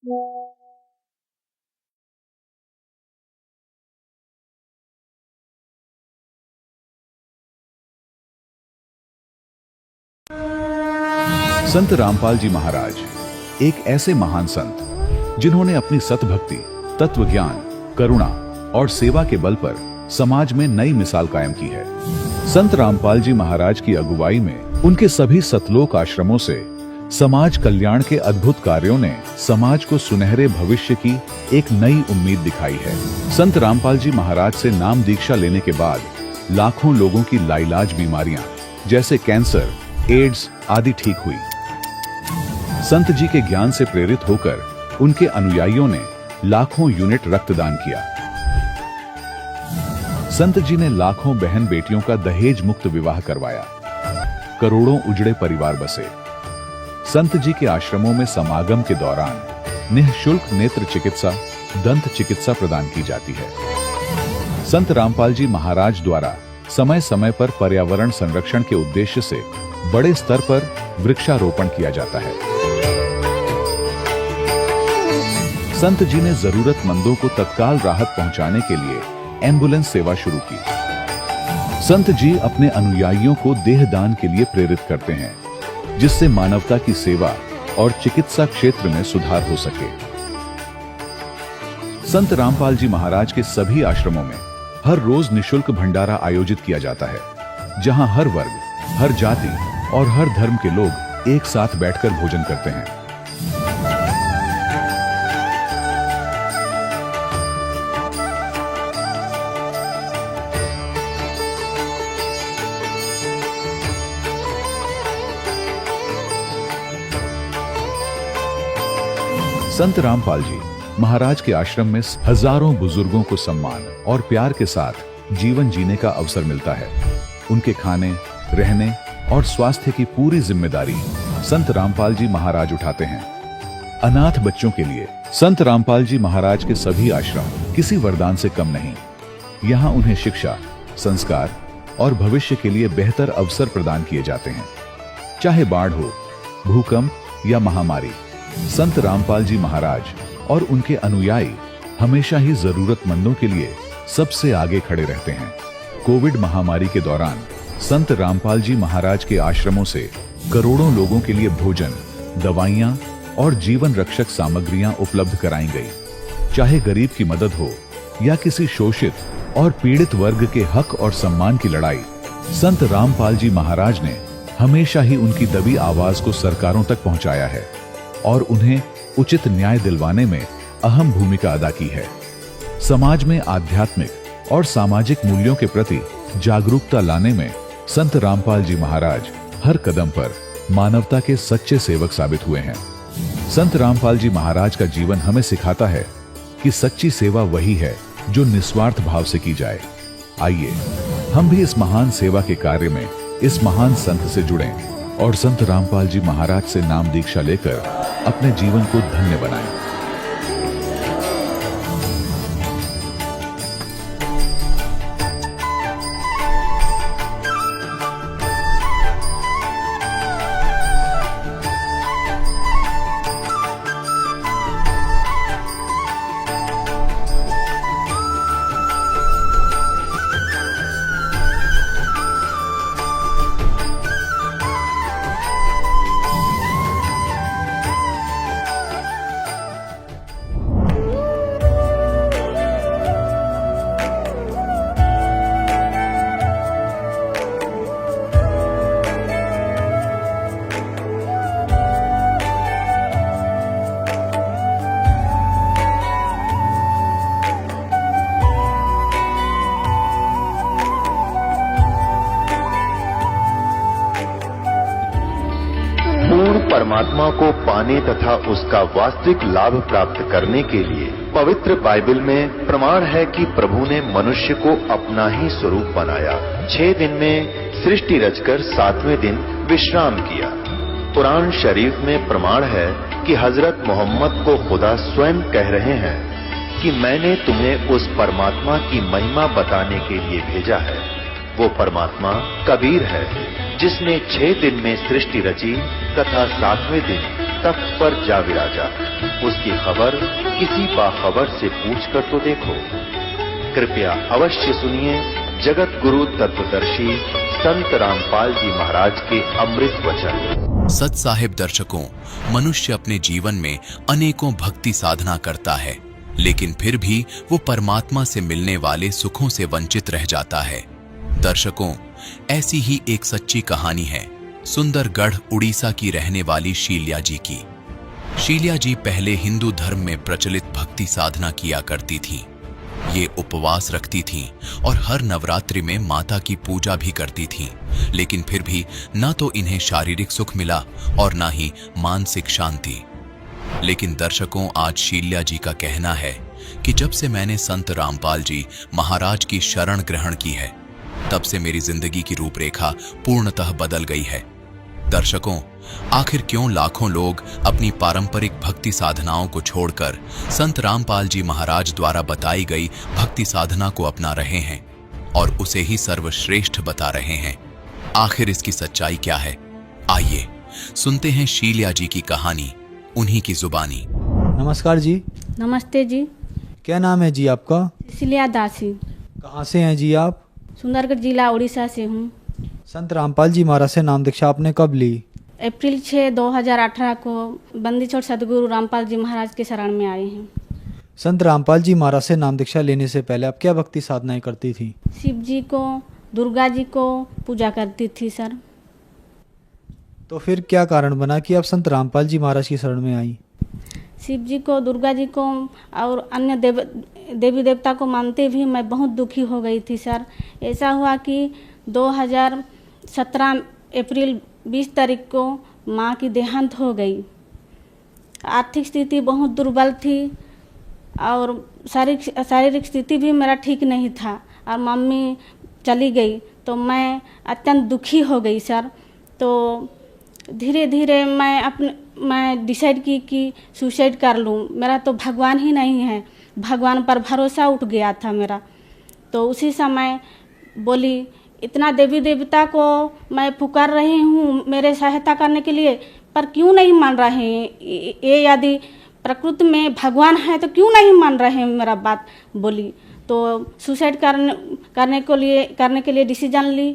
संत रामपाल जी महाराज एक ऐसे महान संत जिन्होंने अपनी सतभक्ति, तत्व ज्ञान, करुणा और सेवा के बल पर समाज में नई मिसाल कायम की है। संत रामपाल जी महाराज की अगुवाई में उनके सभी सतलोक आश्रमों से समाज कल्याण के अद्भुत कार्यों ने समाज को सुनहरे भविष्य की एक नई उम्मीद दिखाई है। संत रामपाल जी महाराज से नाम दीक्षा लेने के बाद लाखों लोगों की लाइलाज बीमारियां जैसे कैंसर, एड्स आदि ठीक हुई। संत जी के ज्ञान से प्रेरित होकर उनके अनुयायियों ने लाखों यूनिट रक्तदान किया। संत जी ने लाखों बहन बेटियों का दहेज मुक्त विवाह करवाया। करोड़ों उजड़े परिवार बसे। संत जी के आश्रमों में समागम के दौरान निःशुल्क नेत्र चिकित्सा, दंत चिकित्सा प्रदान की जाती है। संत रामपाल जी महाराज द्वारा समय समय पर पर्यावरण संरक्षण के उद्देश्य से बड़े स्तर पर वृक्षारोपण किया जाता है। संत जी ने जरूरतमंदों को तत्काल राहत पहुंचाने के लिए एम्बुलेंस सेवा शुरू की। संत जी अपने अनुयायियों को देहदान के लिए प्रेरित करते हैं, जिससे मानवता की सेवा और चिकित्सा क्षेत्र में सुधार हो सके। संत रामपाल जी महाराज के सभी आश्रमों में हर रोज निःशुल्क भंडारा आयोजित किया जाता है, जहां हर वर्ग, हर जाति और हर धर्म के लोग एक साथ बैठकर भोजन करते हैं। संत रामपाल जी महाराज के आश्रम में हजारों बुजुर्गों को सम्मान और प्यार के साथ जीवन जीने का अवसर मिलता है। उनके खाने, रहने और स्वास्थ्य की पूरी जिम्मेदारी संत रामपाल जी महाराज उठाते हैं। अनाथ बच्चों के लिए संत रामपाल जी महाराज के सभी आश्रम किसी वरदान से कम नहीं। यहाँ उन्हें शिक्षा, संस्कार और भविष्य के लिए बेहतर अवसर प्रदान किए जाते हैं। चाहे बाढ़ हो, भूकंप या महामारी, संत रामपाल जी महाराज और उनके अनुयायी हमेशा ही जरूरतमंदों के लिए सबसे आगे खड़े रहते हैं। कोविड महामारी के दौरान संत रामपाल जी महाराज के आश्रमों से करोड़ों लोगों के लिए भोजन, दवाइयां और जीवन रक्षक सामग्रियां उपलब्ध कराई गई। चाहे गरीब की मदद हो या किसी शोषित और पीड़ित वर्ग के हक और सम्मान की लड़ाई, संत रामपाल जी महाराज ने हमेशा ही उनकी दबी आवाज को सरकारों तक पहुंचाया है और उन्हें उचित न्याय दिलवाने में अहम भूमिका अदा की है। समाज में आध्यात्मिक और सामाजिक मूल्यों के प्रति जागरूकता लाने में संत रामपाल जी महाराज हर कदम पर मानवता के सच्चे सेवक साबित हुए हैं। संत रामपाल जी महाराज का जीवन हमें सिखाता है कि सच्ची सेवा वही है जो निस्वार्थ भाव से की जाए। आइए हम भी इस महान सेवा के कार्य में इस महान संत से जुड़ें और संत रामपाल जी महाराज से नाम दीक्षा लेकर अपने जीवन को धन्य बनाएं। परमात्मा को पाने तथा उसका वास्तविक लाभ प्राप्त करने के लिए पवित्र बाइबल में प्रमाण है कि प्रभु ने मनुष्य को अपना ही स्वरूप बनाया। 6 दिन में सृष्टि रचकर 7वें दिन विश्राम किया। कुरान शरीफ में प्रमाण है कि हजरत मोहम्मद को खुदा स्वयं कह रहे हैं कि मैंने तुम्हें उस परमात्मा की महिमा बताने के लिए भेजा है। वो परमात्मा कबीर है जिसने 6 दिन में सृष्टि रची तथा 7वें दिन तख्त पर जा विराजा। उसकी खबर किसी बाखबर से पूछ कर तो देखो। कृपया अवश्य सुनिए जगत गुरु तत्वदर्शी संत रामपाल जी महाराज के अमृत वचन। सत साहिब दर्शकों, मनुष्य अपने जीवन में अनेकों भक्ति साधना करता है, लेकिन फिर भी वो परमात्मा से मिलने वाले सुखों से वंचित रह जाता है। दर्शकों, ऐसी ही एक सच्ची कहानी है सुंदरगढ़ उड़ीसा की रहने वाली शील्या जी की। शील्या जी पहले हिंदू धर्म में प्रचलित भक्ति साधना किया करती थीं। ये उपवास रखती थीं और हर नवरात्रि में माता की पूजा भी करती थीं, लेकिन फिर भी न तो इन्हें शारीरिक सुख मिला और न ही मानसिक शांति। लेकिन दर्शकों, आज शील्या जी का कहना है कि जब से मैंने संत रामपाल जी महाराज की शरण ग्रहण की है, तब से मेरी जिंदगी की रूपरेखा पूर्णतः बदल गई है। दर्शकों, आखिर क्यों लाखों लोग अपनी पारंपरिक भक्ति साधनाओं को छोड़कर संत रामपाल जी महाराज द्वारा बताई गई भक्ति साधना को अपना रहे हैं और उसे ही सर्वश्रेष्ठ बता रहे हैं? आखिर इसकी सच्चाई क्या है? आइए सुनते हैं शील्या जी की कहानी, उन्हीं की जुबानी। नमस्कार जी। नमस्ते जी। क्या नाम है जी आपका? शील्या दासी। कहाँ से हैं जी आप? सुंदरगढ़ जिला उड़ीसा से हूँ। संत रामपाल जी महाराज से नाम दीक्षा आपने कब ली? अप्रैल 6, 2018 को बंदी छोड़ सदगुरु रामपाल जी महाराज के शरण में आए हैं। संत रामपाल जी महाराज से नाम दीक्षा लेने से पहले आप क्या भक्ति साधनाएं करती थी? शिव जी को, दुर्गा जी को पूजा करती थी सर। तो फिर क्या कारण बना कि आप संत रामपाल जी महाराज की शरण में आई? शिव जी को, दुर्गा जी को और अन्य देवी देवता को मानते भी मैं बहुत दुखी हो गई थी सर। ऐसा हुआ कि 2017 अप्रैल 20 तारीख को माँ की देहांत हो गई। आर्थिक स्थिति बहुत दुर्बल थी और शारीरिक स्थिति भी मेरा ठीक नहीं था और मम्मी चली गई तो मैं अत्यंत दुखी हो गई सर। तो धीरे धीरे मैं डिसाइड की कि सुसाइड कर लूँ। मेरा तो भगवान ही नहीं है, भगवान पर भरोसा उठ गया था मेरा। तो उसी समय बोली, इतना देवी देवता को मैं पुकार रही हूँ मेरे सहायता करने के लिए, पर क्यों नहीं मान रहे हैं? ये यदि प्रकृति में भगवान है तो क्यों नहीं मान रहे हैं मेरा बात? बोली तो सुसाइड करने के लिए डिसीजन ली।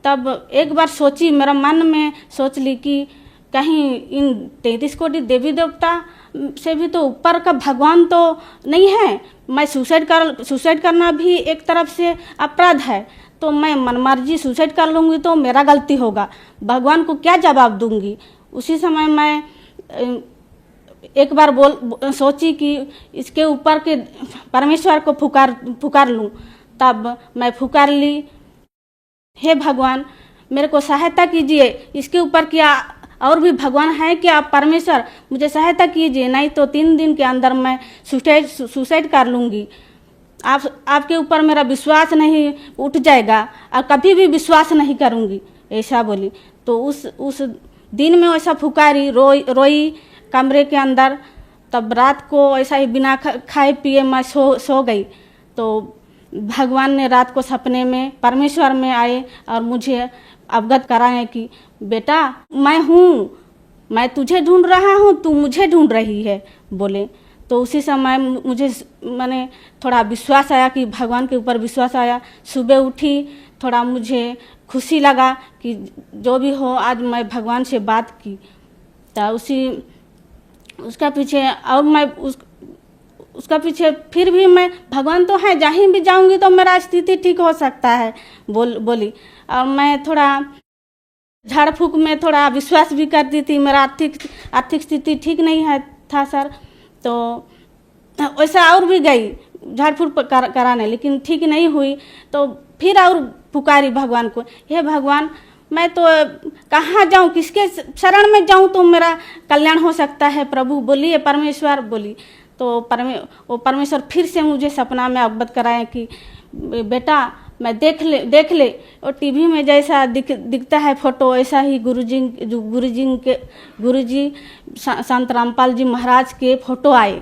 तब एक बार सोची, मेरा मन में सोच ली कि कहीं इन 33 कोटि देवी देवता से भी तो ऊपर का भगवान तो नहीं है। मैं सुसाइड करना भी एक तरफ से अपराध है, तो मैं मनमर्जी सुसाइड कर लूँगी तो मेरा गलती होगा, भगवान को क्या जवाब दूंगी। उसी समय मैं एक बार सोची कि इसके ऊपर के परमेश्वर को पुकार लूँ। तब मैं पुकार ली, हे भगवान मेरे को सहायता कीजिए, इसके ऊपर क्या और भी भगवान है क्या? परमेश्वर मुझे सहायता कीजिए, नहीं तो 3 दिन के अंदर मैं सुसाइड कर लूँगी। आपके ऊपर मेरा विश्वास नहीं उठ जाएगा और कभी भी विश्वास नहीं करूँगी, ऐसा बोली। तो उस दिन में वैसा फुकारी, रोई कमरे के अंदर। तब रात को ऐसा ही बिना खाए पिए मैं सो गई। तो भगवान ने रात को सपने में, परमेश्वर में आए और मुझे अवगत कराए कि बेटा मैं हूँ, मैं तुझे ढूंढ रहा हूँ, तू मुझे ढूंढ रही है, बोले। तो उसी समय मैंने थोड़ा विश्वास आया कि भगवान के ऊपर विश्वास आया। सुबह उठी, थोड़ा मुझे खुशी लगा कि जो भी हो आज मैं भगवान से बात की। तो उसका पीछे और मैं उसका पीछे फिर भी मैं, भगवान तो है, जहीं भी जाऊंगी तो मेरा स्थिति ठीक हो सकता है बोली। और मैं थोड़ा झाड़ फूक में थोड़ा विश्वास भी करती थी। मेरा आर्थिक स्थिति ठीक नहीं है था सर। तो वैसा और भी गई झाड़ फूक कराने, लेकिन ठीक नहीं हुई। तो फिर और पुकारी भगवान को, हे भगवान मैं तो कहाँ जाऊँ, किसके शरण में जाऊँ तो मेरा कल्याण हो सकता है? प्रभु बोलिए, परमेश्वर बोली। तो वो परमेश्वर फिर से मुझे सपना में अवगत कराए कि बेटा मैं देख ले और टीवी में जैसा दिखता है फोटो, ऐसा ही गुरुजी संत रामपाल जी महाराज के फोटो आए।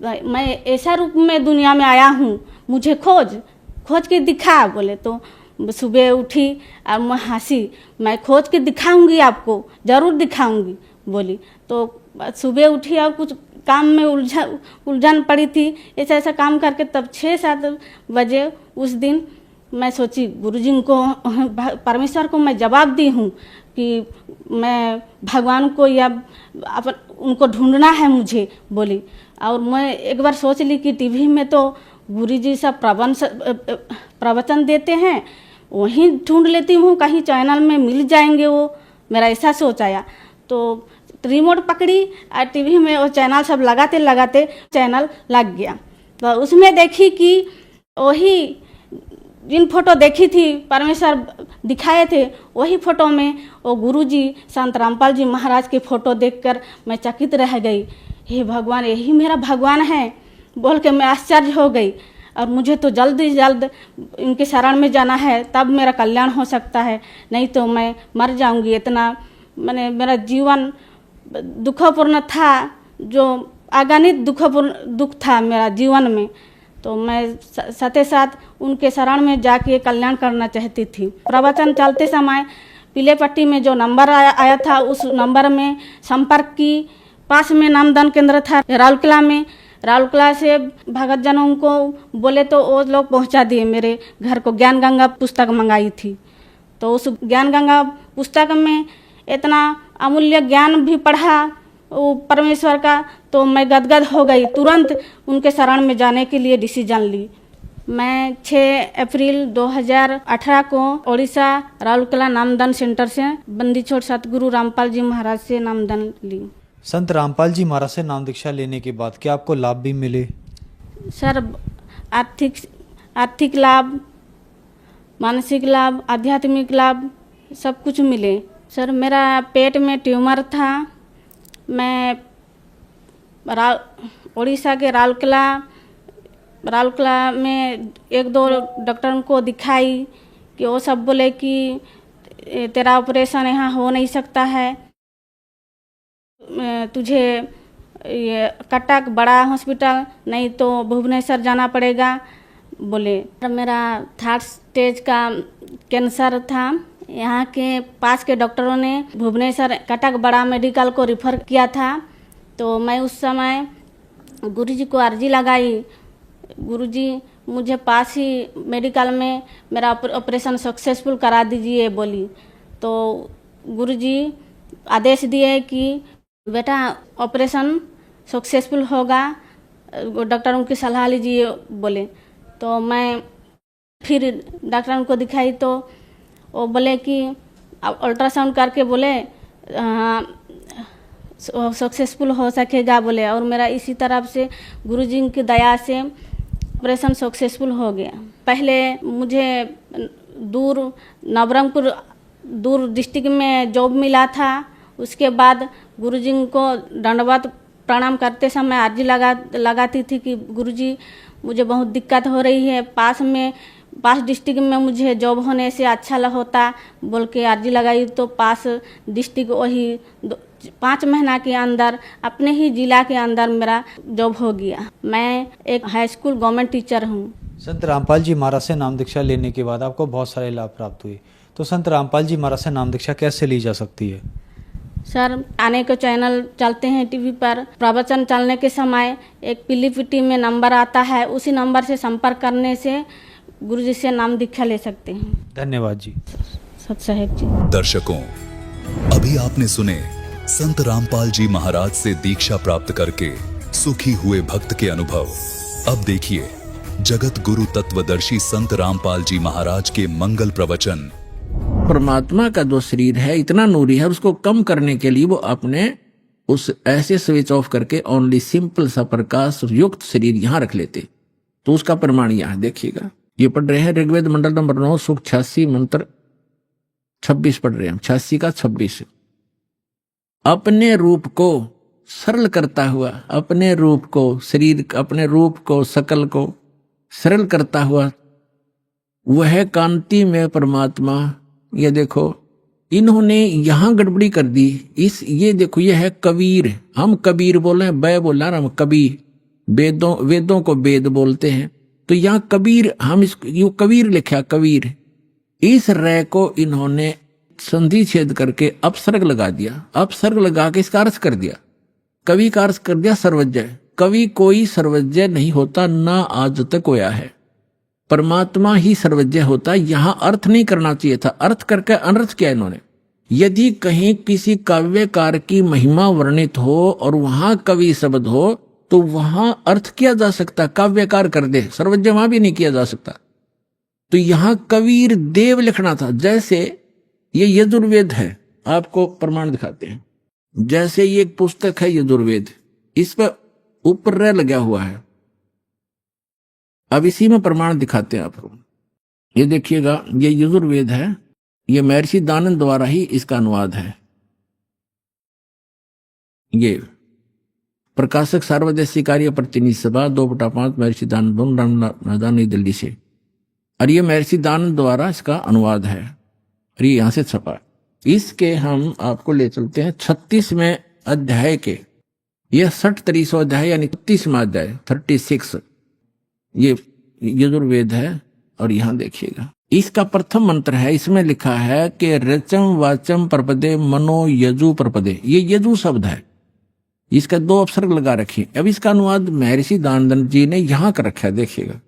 मैं ऐसा रूप में दुनिया में आया हूँ, मुझे खोज के दिखा, बोले। तो सुबह उठी और मैं हंसी, मैं खोज के दिखाऊंगी आपको, ज़रूर दिखाऊंगी, बोली। तो सुबह उठी और कुछ काम में उलझन पड़ी थी, ऐसा ऐसा काम करके तब 6-7 बजे उस दिन मैं सोची गुरुजी को, परमेश्वर को मैं जवाब दी हूँ कि मैं भगवान को या उनको ढूंढना है मुझे बोली। और मैं एक बार सोच ली कि टीवी में तो गुरुजी सब प्रवचन देते हैं, वहीं ढूंढ लेती हूँ, कहीं चैनल में मिल जाएंगे वो, मेरा ऐसा सोच आया। तो रिमोट पकड़ी और टीवी में वो चैनल सब लगाते लगाते चैनल लग गया। तो उसमें देखी कि वही जिन फोटो देखी थी परमेश्वर दिखाए थे, वही फोटो में वो गुरुजी संत रामपाल जी महाराज की फ़ोटो देखकर मैं चकित रह गई। हे भगवान, यही मेरा भगवान है बोल के मैं आश्चर्य हो गई। और मुझे तो जल्द ही जल्द इनके शरण में जाना है, तब मेरा कल्याण हो सकता है, नहीं तो मैं मर जाऊंगी। इतना मैंने मेरा जीवन दुखपूर्ण था, जो अगणित दुख था मेरा जीवन में। तो मैं साथ साथ उनके शरण में जाके कल्याण करना चाहती थी। प्रवचन चलते समय पीले पट्टी में जो नंबर आया था, उस नंबर में संपर्क की। पास में नामदान केंद्र था राउरकेला में, राउरकेला से भगत जनों को बोले तो वो लोग पहुंचा दिए मेरे घर को। ज्ञान गंगा पुस्तक मंगाई थी, तो उस ज्ञान गंगा पुस्तक में इतना अमूल्य ज्ञान भी पढ़ा वो परमेश्वर का, तो मैं गदगद हो गई। तुरंत उनके शरण में जाने के लिए डिसीजन ली। मैं 6 अप्रैल 2018 को ओडिशा राउरकेला नामदान सेंटर से बंदी छोड़ सतगुरु रामपाल जी महाराज से नामदान ली। संत रामपाल जी महाराज से नाम दीक्षा लेने के बाद क्या आपको लाभ भी मिले? सर, आर्थिक लाभ, मानसिक लाभ, आध्यात्मिक लाभ सब कुछ मिले। सर, मेरा पेट में ट्यूमर था। मैं उड़ीसा के राउरकेला में 1-2 डॉक्टरों को दिखाई कि वो सब बोले कि तेरा ऑपरेशन यहाँ हो नहीं सकता है, तुझे ये कटक बड़ा हॉस्पिटल नहीं तो भुवनेश्वर जाना पड़ेगा बोले। मेरा 3rd स्टेज का कैंसर था। यहाँ के पास के डॉक्टरों ने भुवनेश्वर कटक बड़ा मेडिकल को रिफ़र किया था। तो मैं उस समय गुरुजी को अर्जी लगाई, गुरुजी मुझे पास ही मेडिकल में मेरा ऑपरेशन सक्सेसफुल करा दीजिए बोली। तो गुरुजी आदेश दिए कि बेटा ऑपरेशन सक्सेसफुल होगा, डॉक्टरों की सलाह लीजिए बोले। तो मैं फिर डॉक्टरों को दिखाई तो वो बोले कि अल्ट्रासाउंड करके बोले सक्सेसफुल हो सकेगा बोले। और मेरा इसी तरफ से गुरुजी की दया से ऑपरेशन सक्सेसफुल हो गया। पहले मुझे नवरंगपुर दूर डिस्ट्रिक्ट में जॉब मिला था। उसके बाद गुरुजी को दंडवत प्रणाम करते समय अर्जी लगाती थी कि गुरुजी मुझे बहुत दिक्कत हो रही है, पास डिस्ट्रिक्ट में मुझे जॉब होने से अच्छा होता बोल के अर्जी लगाई। तो पास डिस्ट्रिक्ट वही 5 महीना के अंदर अपने ही जिला के अंदर मेरा जॉब हो गया। मैं एक हाई स्कूल गवर्नमेंट टीचर हूँ। संत रामपाल जी महाराज से नाम दीक्षा लेने के बाद आपको बहुत सारे लाभ प्राप्त हुए, तो संत रामपाल जी महाराज से नाम दीक्षा कैसे ली जा सकती है? सर, आने के चैनल चलते हैं टीवी पर, प्रवचन चलने के समय एक पीली पट्टी में नंबर आता है, उसी नंबर से संपर्क करने से गुरुजी से नाम दीक्षा ले सकते हैं। धन्यवाद जी। सत साहेब जी। दर्शकों, अभी आपने सुने संत रामपाल जी महाराज से दीक्षा प्राप्त करके सुखी हुए भक्त के अनुभव। अब देखिए जगत गुरु तत्वदर्शी संत रामपाल जी महाराज के मंगल प्रवचन। परमात्मा का जो शरीर है इतना नूरी है, उसको कम करने के लिए वो अपने उस ऐसे स्विच ऑफ करके ओनली सिंपल सा प्रकाश युक्त शरीर यहाँ रख लेते। तो उसका प्रमाण यहाँ देखिएगा। ये पढ़ रहे हैं ऋग्वेद मंडल नंबर 9 सूक्त 86 मंत्र 26 पढ़ रहे हैं, 86 का 26। अपने रूप को सरल करता हुआ, अपने रूप को शरीर, अपने रूप को सकल को सरल करता हुआ वह कांति में परमात्मा। ये देखो इन्होंने यहां गड़बड़ी कर दी। ये देखो ये है कबीर, हम कबीर बोल रहे हैं, बै बोल रहा हम कबीर, वेदों को वेद बोलते हैं। तो यहाँ कबीर, हम इसको कबीर लिखा, कबीर। इस रै को इन्होंने संधि छेद करके अपसर्ग लगा दिया, अपसर्ग लगा के इसका अर्थ कर दिया, कवि का अर्थ कर दिया सर्वज्ञ। कवि कोई सर्वज्ञ नहीं होता, ना आज तक होया है, परमात्मा ही सर्वज्ञ होता। यहां अर्थ नहीं करना चाहिए था, अर्थ करके अनर्थ किया इन्होंने। यदि कहीं किसी काव्यकार की महिमा वर्णित हो और वहां कवि शब्द हो तो वहां अर्थ किया जा सकता, काव्यकार कर दे, सर्वज्ञ वहां भी नहीं किया जा सकता। तो यहां कबीर देव लिखना था। जैसे ये यजुर्वेद है, आपको प्रमाण दिखाते हैं। जैसे ये एक पुस्तक है यजुर्वेद, इस पर ऊपर र लगा हुआ है। अब इसी में प्रमाण दिखाते हैं आपको। ये देखिएगा, ये यजुर्वेद है, ये महर्षि दानंद द्वारा ही इसका अनुवाद है। ये प्रकाशक सार्वदेशी कार्य प्रतिनिधि सभा 2/5 महर्षि दानंद नई दिल्ली से। और ये महर्षि दानंद द्वारा इसका अनुवाद है और ये यहां से छपा। इसके हम आपको ले चलते हैं 36वें अध्याय के, ये 60 अध्याय यानी 36वां अध्याय 36, ये यजुर्वेद है। और यहां देखिएगा, इसका प्रथम मंत्र है, इसमें लिखा है कि रचम वाचम प्रपदे मनो यजु प्रपदे। ये यजु शब्द है, इसका 2 अपसर्ग लगा रखिए। अब इसका अनुवाद महर्षि दानंद जी ने यहां कर रखा है, देखिएगा।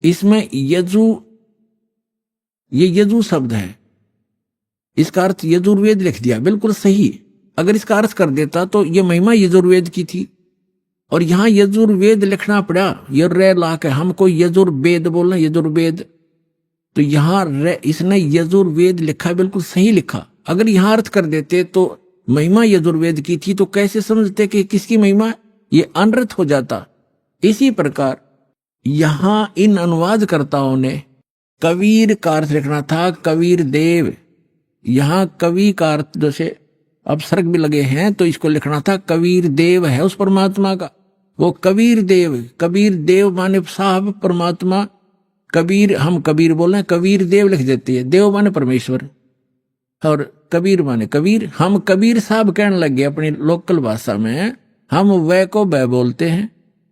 इसमें यजु, ये यजु शब्द है, इसका अर्थ यजुर्वेद लिख दिया, बिल्कुल सही। अगर इसका अर्थ कर देता तो ये महिमा यजुर्वेद की थी, और यहां यजुर्वेद लिखना पड़ा। ये रे ला के हमको यजुर्वेद बोलना, यजुर्वेद, तो यहां इसने यजुर्वेद लिखा, बिल्कुल सही लिखा। अगर यहां अर्थ कर देते तो महिमा यजुर्वेद की थी, तो कैसे समझते कि किसकी महिमा, ये अनर्थ हो जाता। इसी प्रकार यहां इन अनुवादकर्ताओं ने कबीर का अर्थ लिखना था, कबीर देव। यहां कवि का अर्थ जैसे अपसर्ग भी लगे हैं, तो इसको लिखना था कबीर देव है उस परमात्मा का, वो कबीर देव। कबीर देव माने साहब परमात्मा, कबीर, हम कबीर बोल रहे हैं, कबीर देव लिख देती है, देव माने परमेश्वर और कबीर माने कबीर। हम कबीर साहब कहने लगे अपनी लोकल भाषा में, हम वह को वह बोलते हैं।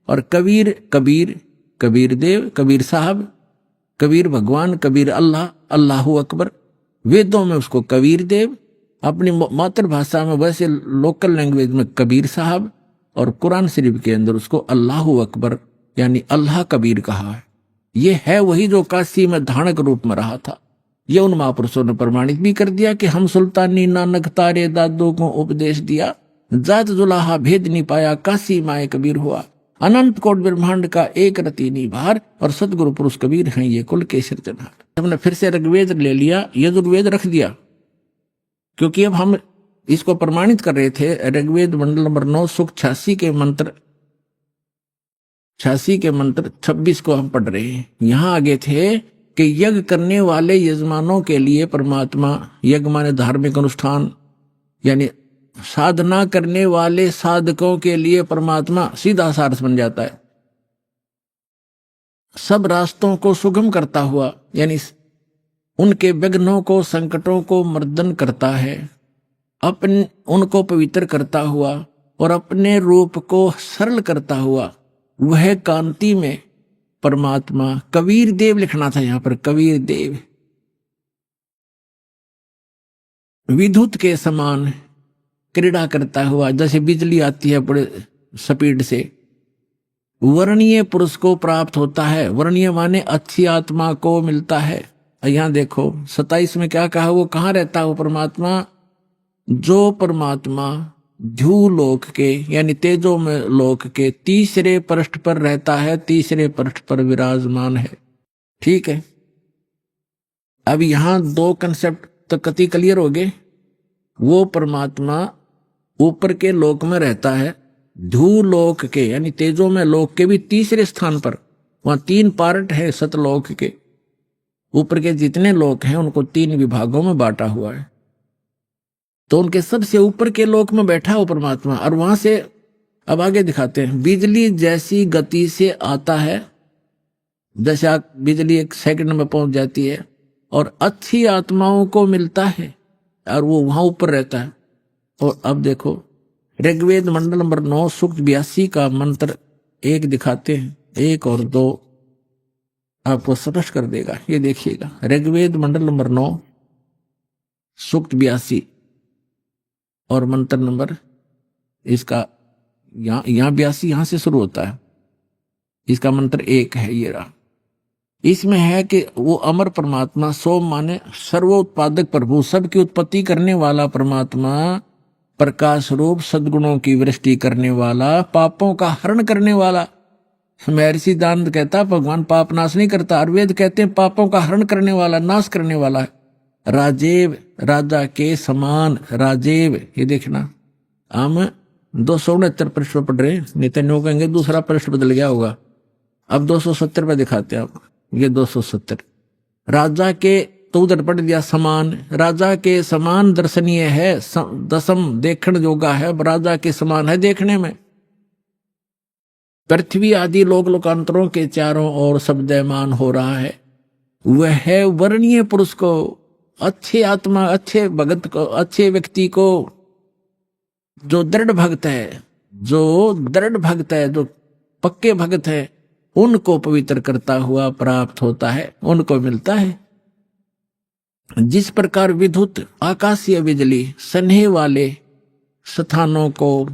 और कबीर कबीर, कबीर देव, कबीर साहब, कबीर भगवान, कबीर अल्लाह, अल्लाहु अकबर। वेदों में उसको कबीर देव, अपनी मातृभाषा में वैसे लोकल लैंग्वेज में कबीर साहब, और कुरान शरीफ के अंदर उसको अल्लाहु अकबर यानी अल्लाह कबीर कहा है। ये है वही जो काशी में धानक रूप में रहा था। ये उन महापुरुषों ने प्रमाणित भी कर दिया कि हम सुल्तानी नानक तारे दादों को उपदेश दिया, जात जुलाहा भेद नहीं पाया, काशी माए कबीर हुआ। अनंत कोट ब्रह्मांड का एक रति निभार, और सतगुरु पुरुष कबीर हैं ये कुल के सिरजनहार। हमने फिर से ऋग्वेद ले लिया, यजुर्वेद रख दिया, क्योंकि अब हम इसको प्रमाणित कर रहे थे। ऋग्वेद मंडल नंबर 9 सूक्त 86 के मंत्र 26 को हम पढ़ रहे हैं। यहां आगे थे कि यज्ञ करने वाले यजमानों के लिए परमात्मा, यज्ञ माने धार्मिक अनुष्ठान, यानी साधना करने वाले साधकों के लिए परमात्मा, सीधा सार्थ बन जाता है। सब रास्तों को सुगम करता हुआ, यानी उनके विघ्नों को, संकटों को मर्दन करता है, अपने उनको पवित्र करता हुआ और अपने रूप को सरल करता हुआ, वह कांति में परमात्मा कबीर देव लिखना था यहां पर, कबीर देव। विद्युत के समान क्रीड़ा करता हुआ, जैसे बिजली आती है बड़े स्पीड से, वर्णीय पुरुष को प्राप्त होता है। वर्णीय माने अच्छी आत्मा को मिलता है। यहां देखो 27 में क्या कहा, वो कहां रहता है वो परमात्मा, जो परमात्मा ध्रुव लोक के यानी तेजो में लोक के तीसरे पृष्ठ पर रहता है, तीसरे पृष्ठ पर विराजमान है। ठीक है, अब यहां 2 कंसेप्ट तो कति क्लियर हो गए। वो परमात्मा ऊपर के लोक में रहता है, ध्रुव लोक के यानी तेजो में लोक के भी तीसरे स्थान पर। वहां 3 पार्ट है सतलोक के, ऊपर के जितने लोक हैं उनको 3 विभागों में बांटा हुआ है। तो उनके सबसे ऊपर के लोक में बैठा हो परमात्मा। और वहां से अब आगे दिखाते हैं, बिजली जैसी गति से आता है, जैसे बिजली 1 सेकंड में पहुंच जाती है, और अच्छी आत्माओं को मिलता है, और वो वहां ऊपर रहता है। और अब देखो ऋग्वेद मंडल नंबर 9 सूक्त 82 का मंत्र 1 दिखाते हैं, 1 और 2 आपको स्पष्ट कर देगा। ये देखिएगा, ऋग्वेद मंडल नंबर 9 सूक्त 82 और मंत्र नंबर इसका यहाँ 82 यहां से शुरू होता है, इसका मंत्र 1 है ये रहा। इसमें है कि वो अमर परमात्मा, सोम माने सर्वोत्पादक प्रभु, सबकी उत्पत्ति करने वाला परमात्मा, प्रकाश रूप सद्गुणों की वृष्टि करने वाला, पापों का हरण करने वाला। महर्षि दानंद कहता भगवान पाप नाश नहीं करता, आयुर्वेद कहते हैं पापों का हरण करने वाला, नाश करने वाला है। राजेव, राजा के समान, राजेव। ये देखना हम 269 पृष्ठ पढ़ रहे हैं, नहीं तो कहेंगे दूसरा पृष्ठ बदल गया होगा। अब 270 पे दिखाते हैं आप, ये 270। राजा के, तो उधर पढ़ दिया समान, राजा के समान दर्शनीय है, दसम देखण योगा है, राजा के समान है देखने में। पृथ्वी आदि लोक लोकांतरों के चारों ओर शब्दमान हो रहा है। वह है वर्णीय पुरुष को, अच्छे आत्मा, अच्छे भगत को, अच्छे व्यक्ति को, जो दृढ़ भक्त है, जो दृढ़ भक्त है, जो पक्के भक्त है, उनको पवित्र करता हुआ प्राप्त होता है, उनको मिलता है। जिस प्रकार विद्युत आकाशीय बिजली स्नेह वाले स्थानों को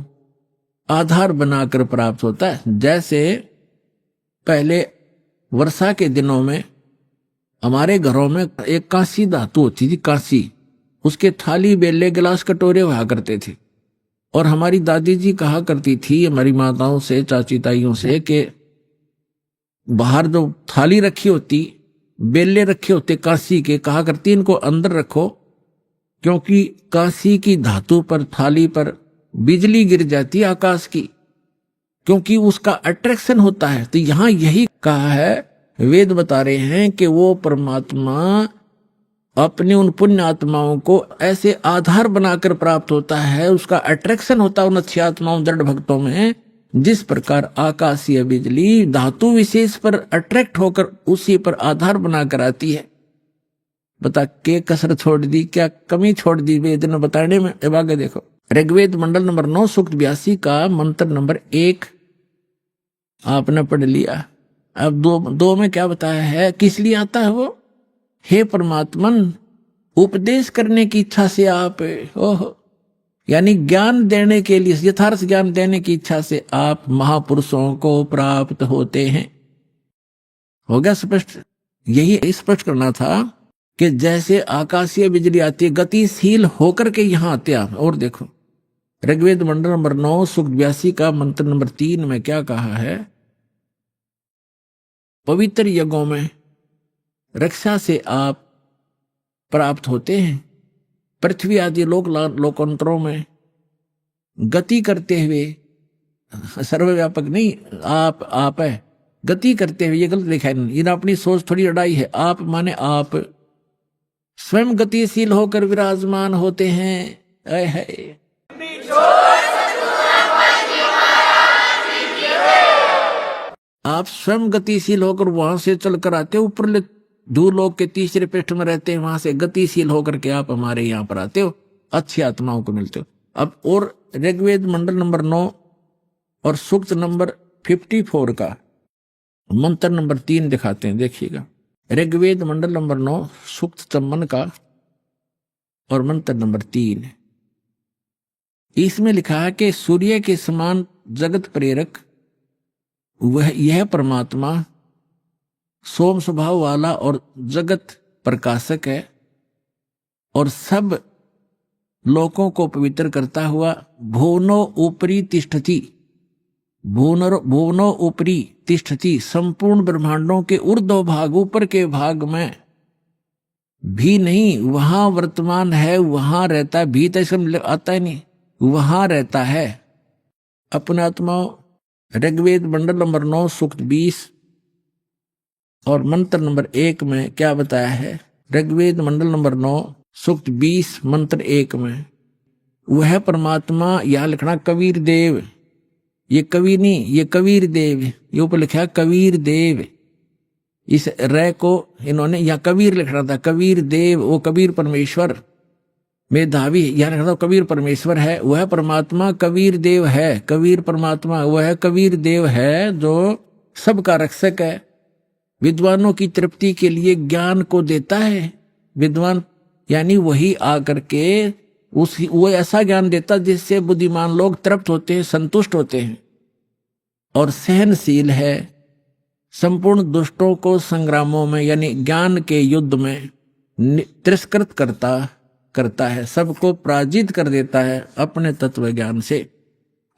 आधार बनाकर प्राप्त होता है, जैसे पहले वर्षा के दिनों में हमारे घरों में एक कांसी धातु होती थी, कांसी, उसके थाली बेले गिलास कटोरे हुआ करते थे। और हमारी दादी जी कहा करती थी हमारी माताओं से, चाची ताइयों से, कि बाहर जो थाली रखी होती, बेले रखे होते कांसी के, कहा करती इनको अंदर रखो, क्योंकि कांसी की धातु पर, थाली पर बिजली गिर जाती है आकाश की, क्योंकि उसका अट्रैक्शन होता है। तो यहां यही कहा है, वेद बता रहे हैं कि वो परमात्मा अपने उन पुण्य आत्माओं को ऐसे आधार बनाकर प्राप्त होता है, उसका अट्रैक्शन होता है उन अच्छी आत्माओं, दृढ़ भक्तों में। जिस प्रकार आकाशीय बिजली धातु विशेष पर अट्रैक्ट होकर उसी पर आधार बनाकर आती है। बता के कसर छोड़ दी, क्या कमी छोड़ दी वेद ने बताने में। अब आगे देखो, ऋग्वेद मंडल नंबर 9 सूक्त 82 का मंत्र नंबर 1 आपने पढ़ लिया। अब दो में क्या बताया है, किस लिए आता है वो। हे परमात्मन, उपदेश करने की इच्छा से आप, ओह, यानी ज्ञान देने के लिए, यथार्थ ज्ञान देने की इच्छा से आप महापुरुषों को प्राप्त होते हैं। हो गया स्पष्ट। यही स्पष्ट करना था कि जैसे आकाशीय बिजली आती है, गतिशील होकर के यहां आते हैं। और देखो ऋग्वेद मंडल नंबर 9 सूक्त 82 का मंत्र नंबर 3 में क्या कहा है, पवित्र यज्ञों में रक्षा से आप प्राप्त होते हैं। पृथ्वी आदि लोकांतरों में गति करते हुए, सर्वव्यापक नहीं, आप है, गति करते हुए, ये गलत लिखा है, इन अपनी सोच थोड़ी अड़ाई है। आप माने आप स्वयं गतिशील होकर विराजमान होते हैं। है आप स्वयं गतिशील होकर वहां से चलकर आते हो, ऊपर धूलोक के तीसरे पृष्ठ में रहते हैं, वहां से गतिशील होकर के आप हमारे यहाँ पर आते हो, अच्छी आत्माओं को मिलते हो। अब और ऋग्वेद मंडल नंबर 9 और सूक्त नंबर 54 का मंत्र नंबर 3 दिखाते हैं, देखिएगा। ऋग्वेद मंडल नंबर 9 सूक्त 54 का और मंत्र नंबर 3, इसमें लिखा है कि सूर्य के समान जगत प्रेरक वह, यह परमात्मा सोम स्वभाव वाला और जगत प्रकाशक है, और सब लोकों को पवित्र करता हुआ भुवनो ऊपरी तिष्ठति, भुवनो ऊपरी तिष्ठति, संपूर्ण ब्रह्मांडों के ऊर्ध्व भाग, ऊपर के भाग में भी नहीं, वहां वर्तमान है, वहां रहता है। भी तो इसमें आता ही नहीं, वहां रहता है। अपना आत्माओं, ऋग्वेद मंडल नंबर 9 सूक्त 20 और मंत्र नंबर 1 में क्या बताया है। ऋग्वेद मंडल नंबर 9 सूक्त 20 मंत्र 1 में वह परमात्मा, यहां लिखना कबीर देव, ये कवि नहीं, ये कबीर देव, ये ऊपर लिखा कबीर देव, इस रे को इन्होंने यहां कबीर लिखना था, कबीर देव, वो कबीर परमेश्वर मेधावी, यहां लिखना था कबीर परमेश्वर है। वह परमात्मा कबीर देव है, कबीर परमात्मा वह कबीर देव है जो सबका रक्षक है, विद्वानों की तृप्ति के लिए ज्ञान को देता है। विद्वान यानी वही आकर के वो ऐसा ज्ञान देता जिससे बुद्धिमान लोग तृप्त होते हैं, संतुष्ट होते हैं, और सहनशील है, संपूर्ण दुष्टों को संग्रामों में यानी ज्ञान के युद्ध में तिरस्कृत करता है, सबको पराजित कर देता है अपने तत्व ज्ञान से।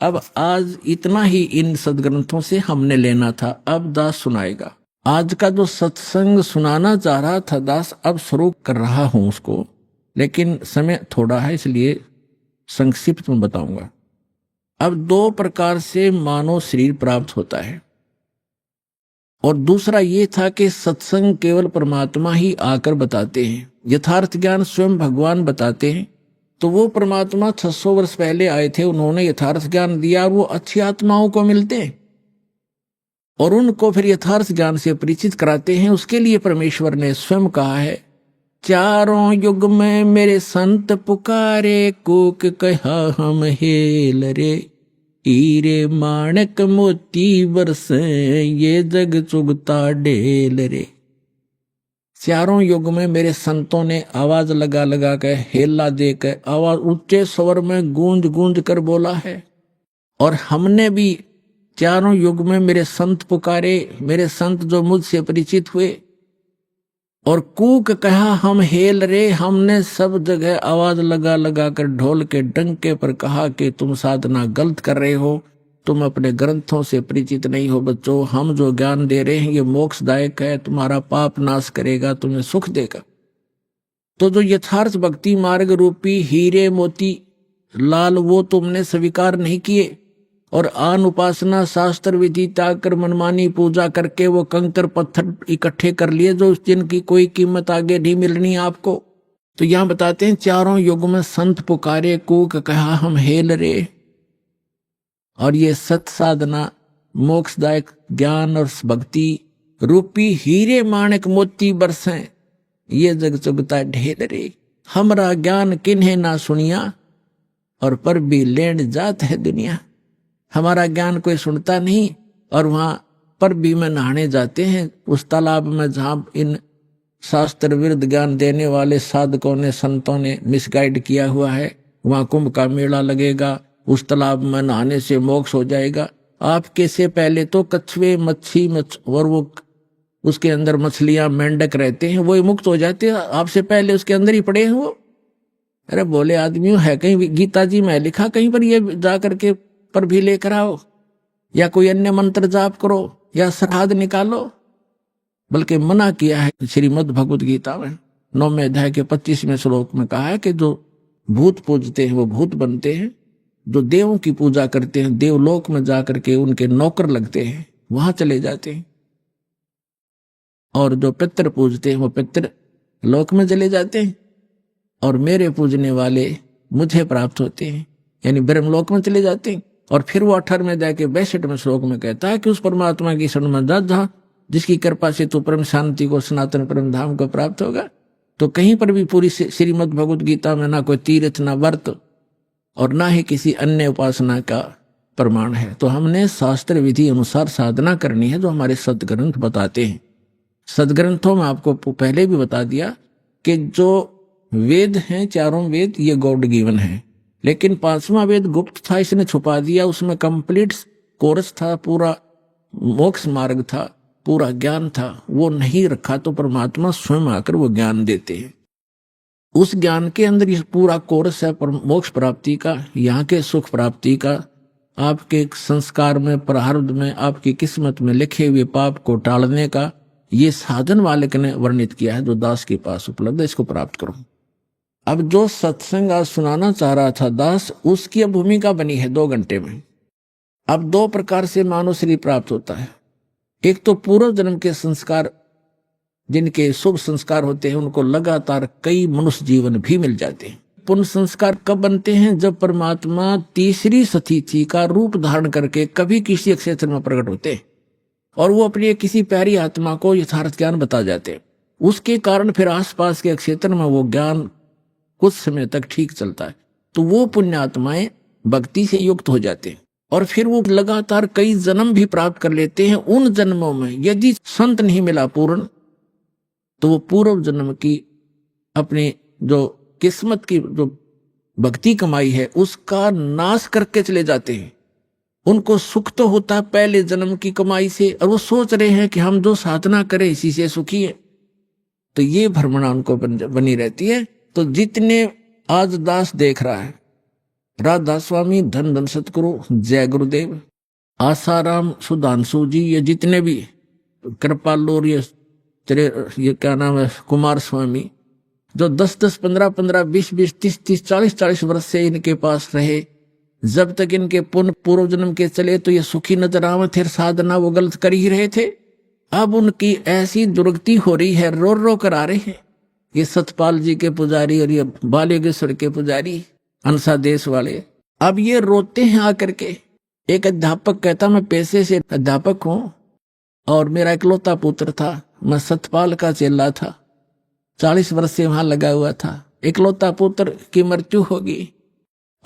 अब आज इतना ही इन सदग्रंथों से हमने लेना था। अब दास सुनाएगा। आज का जो सत्संग सुनाना चाह रहा था दास, अब शुरू कर रहा हूं उसको, लेकिन समय थोड़ा है इसलिए संक्षिप्त में बताऊंगा। अब 2 प्रकार से मानव शरीर प्राप्त होता है, और दूसरा ये था कि सत्संग केवल परमात्मा ही आकर बताते हैं, यथार्थ ज्ञान स्वयं भगवान बताते हैं। तो वो परमात्मा 600 वर्ष पहले आए थे, उन्होंने यथार्थ ज्ञान दिया, और वो अच्छी आत्माओं को मिलते हैं और उनको फिर यथार्थ ज्ञान से परिचित कराते हैं। उसके लिए परमेश्वर ने स्वयं कहा है, चारों युग में मेरे संत पुकारे, कूक कहा हम हेल रे, हीरे माणक मोती बरसे, ये जग चुगता ढेल रे। चारों युग में मेरे संतों ने आवाज लगा लगा कर, हेला देकर, आवाज ऊंचे स्वर में गूंज गूंज कर बोला है। और हमने भी चारों युग में मेरे संत पुकारे, मेरे संत जो मुझसे परिचित हुए, और कूक कहा हम हेल रे, हमने सब जगह आवाज लगा लगा कर ढोल के डंके पर कहा कि तुम साधना गलत कर रहे हो, तुम अपने ग्रंथों से परिचित नहीं हो बच्चों, हम जो ज्ञान दे रहे हैं ये मोक्षदायक है, तुम्हारा पाप नाश करेगा, तुम्हें सुख देगा। तो जो यथार्थ भक्ति मार्ग रूपी हीरे मोती लाल वो तुमने स्वीकार नहीं किए, और आन उपासना शास्त्र विधि त्याग कर मनमानी पूजा करके वो कंकर पत्थर इकट्ठे कर लिए जो जिनकी कोई कीमत आगे नहीं मिलनी आपको। तो यहाँ बताते हैं, चारों युग में संत पुकारे, कूक कहा हम हेल रे। और ये सत साधना मोक्षदायक ज्ञान और भक्ति रूपी हीरे माणक मोती बरसें, ये जग चुगता ढेर रे। हमरा ज्ञान किन्हें ना सुनिया, और पर भी लेन जात है दुनिया। हमारा ज्ञान कोई सुनता नहीं, और वहां पर भी में नहाने जाते हैं उस तालाब में जहां इन शास्त्र विरुद्ध ज्ञान देने वाले साधकों ने, संतों ने मिसगाइड किया हुआ है। वहां कुंभ का मेला लगेगा, उस तालाब में नहाने से मोक्ष हो जाएगा। आपके से पहले तो कछुए मच्छी और वो उसके अंदर मछलियां मेंढक रहते हैं, वो मुक्त हो जाते हैं, आपसे पहले उसके अंदर ही पड़े हैं वो। अरे बोले आदमियों, है कहीं गीता जी में लिखा कहीं पर ये जा करके पर भी लेकर आओ, या कोई अन्य मंत्र जाप करो, या श्राद्ध निकालो? बल्कि मना किया है श्रीमद् भगवद गीता में 9वें अध्याय के 25वें श्लोक में कहा है कि जो भूत पूजते हैं वो भूत बनते हैं, जो देवों की पूजा करते हैं देवलोक में जाकर के उनके नौकर लगते हैं, वहां चले जाते हैं, और जो पितर पूजते हैं वो पितर लोक में चले जाते हैं, और मेरे पूजने वाले मुझे प्राप्त होते हैं, यानी ब्रह्मलोक में चले जाते हैं। और फिर वो 18 में जाके 62वें श्लोक में कहता है कि उस परमात्मा की शरण में जा जहां जिसकी कृपा से तू परम शांति को, सनातन परम धाम को प्राप्त होगा। तो कहीं पर भी पूरी श्रीमद् भगवद गीता में ना कोई तीर्थ, ना व्रत, और ना ही किसी अन्य उपासना का प्रमाण है। तो हमने शास्त्र विधि अनुसार साधना करनी है जो हमारे सदग्रंथ बताते हैं। सदग्रंथों में आपको पहले भी बता दिया कि जो वेद हैं, चारों वेद, ये गॉड गिवन है, लेकिन 5वां वेद गुप्त था, इसने छुपा दिया। उसमें कंप्लीट कोर्स था, पूरा मोक्ष मार्ग था, पूरा ज्ञान था, वो नहीं रखा। तो परमात्मा स्वयं आकर वो ज्ञान देते हैं। उस ज्ञान के अंदर ये पूरा कोर्स है मोक्ष प्राप्ति का, यहाँ के सुख प्राप्ति का, आपके संस्कार में, प्रारब्ध में, आपकी किस्मत में लिखे हुए पाप को टालने का। ये साधन वालक ने वर्णित किया है जो दास के पास उपलब्ध है, इसको प्राप्त करो। अब जो सत्संग आज सुनाना चाह रहा था दास, उसकी अब भूमिका बनी है 2 घंटे में। अब 2 प्रकार से मानव शरीर प्राप्त होता है। एक तो पूर्व जन्म के संस्कार, जिनके शुभ संस्कार होते हैं, उनको लगातार कई मनुष्य जीवन भी मिल जाते हैं। पुण्य संस्कार कब बनते हैं? जब परमात्मा तीसरी सतीथि का रूप धारण करके कभी किसी क्षेत्र में प्रकट होते हैं और वो अपनी किसी प्यारी आत्मा को यथार्थ ज्ञान बता जाते हैं। उसके कारण फिर आसपास के क्षेत्र में वो ज्ञान कुछ समय तक ठीक चलता है। तो वो पुण्य आत्माएं भक्ति से युक्त हो जाते हैं और फिर वो लगातार कई जन्म भी प्राप्त कर लेते हैं। उन जन्मों में यदि संत नहीं मिला पूर्ण, तो वो पूर्व जन्म की अपने जो किस्मत की जो भक्ति कमाई है उसका नाश करके चले जाते हैं। उनको सुख तो होता है पहले जन्म की कमाई से, और वो सोच रहे हैं कि हम जो साधना करें इसी से सुखी है। तो ये भ्रमणा उनको बनी रहती है। तो जितने आज दास देख रहा है, राधा स्वामी, धन धन सतगुरु, जय गुरुदेव, आसाराम, सुधांशु जी, ये जितने भी कृपालु और ये क्या नाम है, कुमार स्वामी, जो 10-10, 15-15, 20-20, 30-30, 40-40 वर्ष से इनके पास रहे, जब तक इनके पुण्य पूर्व जन्म के चले तो ये सुखी नजर आवे थे, साधना वो गलत कर ही रहे थे। अब उनकी ऐसी दुर्गति हो रही है, रो रो कर आ रहे हैं। ये सतपाल जी के पुजारी और ये बालेश्वर के पुजारी, अंसा देश वाले, अब ये रोते हैं आकर के। एक अध्यापक कहता, मैं पेशे से अध्यापक हूं और मेरा इकलौता पुत्र था, मैं सतपाल का चेला था, 40 वर्ष से वहां लगा हुआ था, इकलौता पुत्र की मृत्यु होगी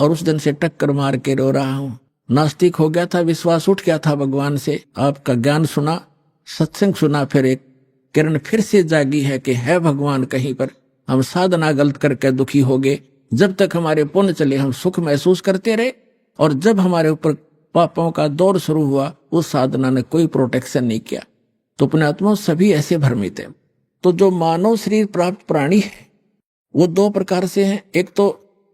और उस दिन से टक्कर मार के रो रहा हूं। नास्तिक हो गया था, विश्वास उठ गया था भगवान से, आपका ज्ञान सुना, सत्संग सुना, फिर एक किरण फिर से जागी है कि है भगवान कहीं पर। हम साधना गलत करके दुखी हो गए। जब तक हमारे पुण्य चले हम सुख महसूस करते रहे, और जब हमारे ऊपर पापों का दौर शुरू हुआ उस साधना ने कोई प्रोटेक्शन नहीं किया। तो पुण्यात्मा सभी ऐसे भ्रमित है। तो जो मानव शरीर प्राप्त प्राणी है वो 2 प्रकार से हैं। एक तो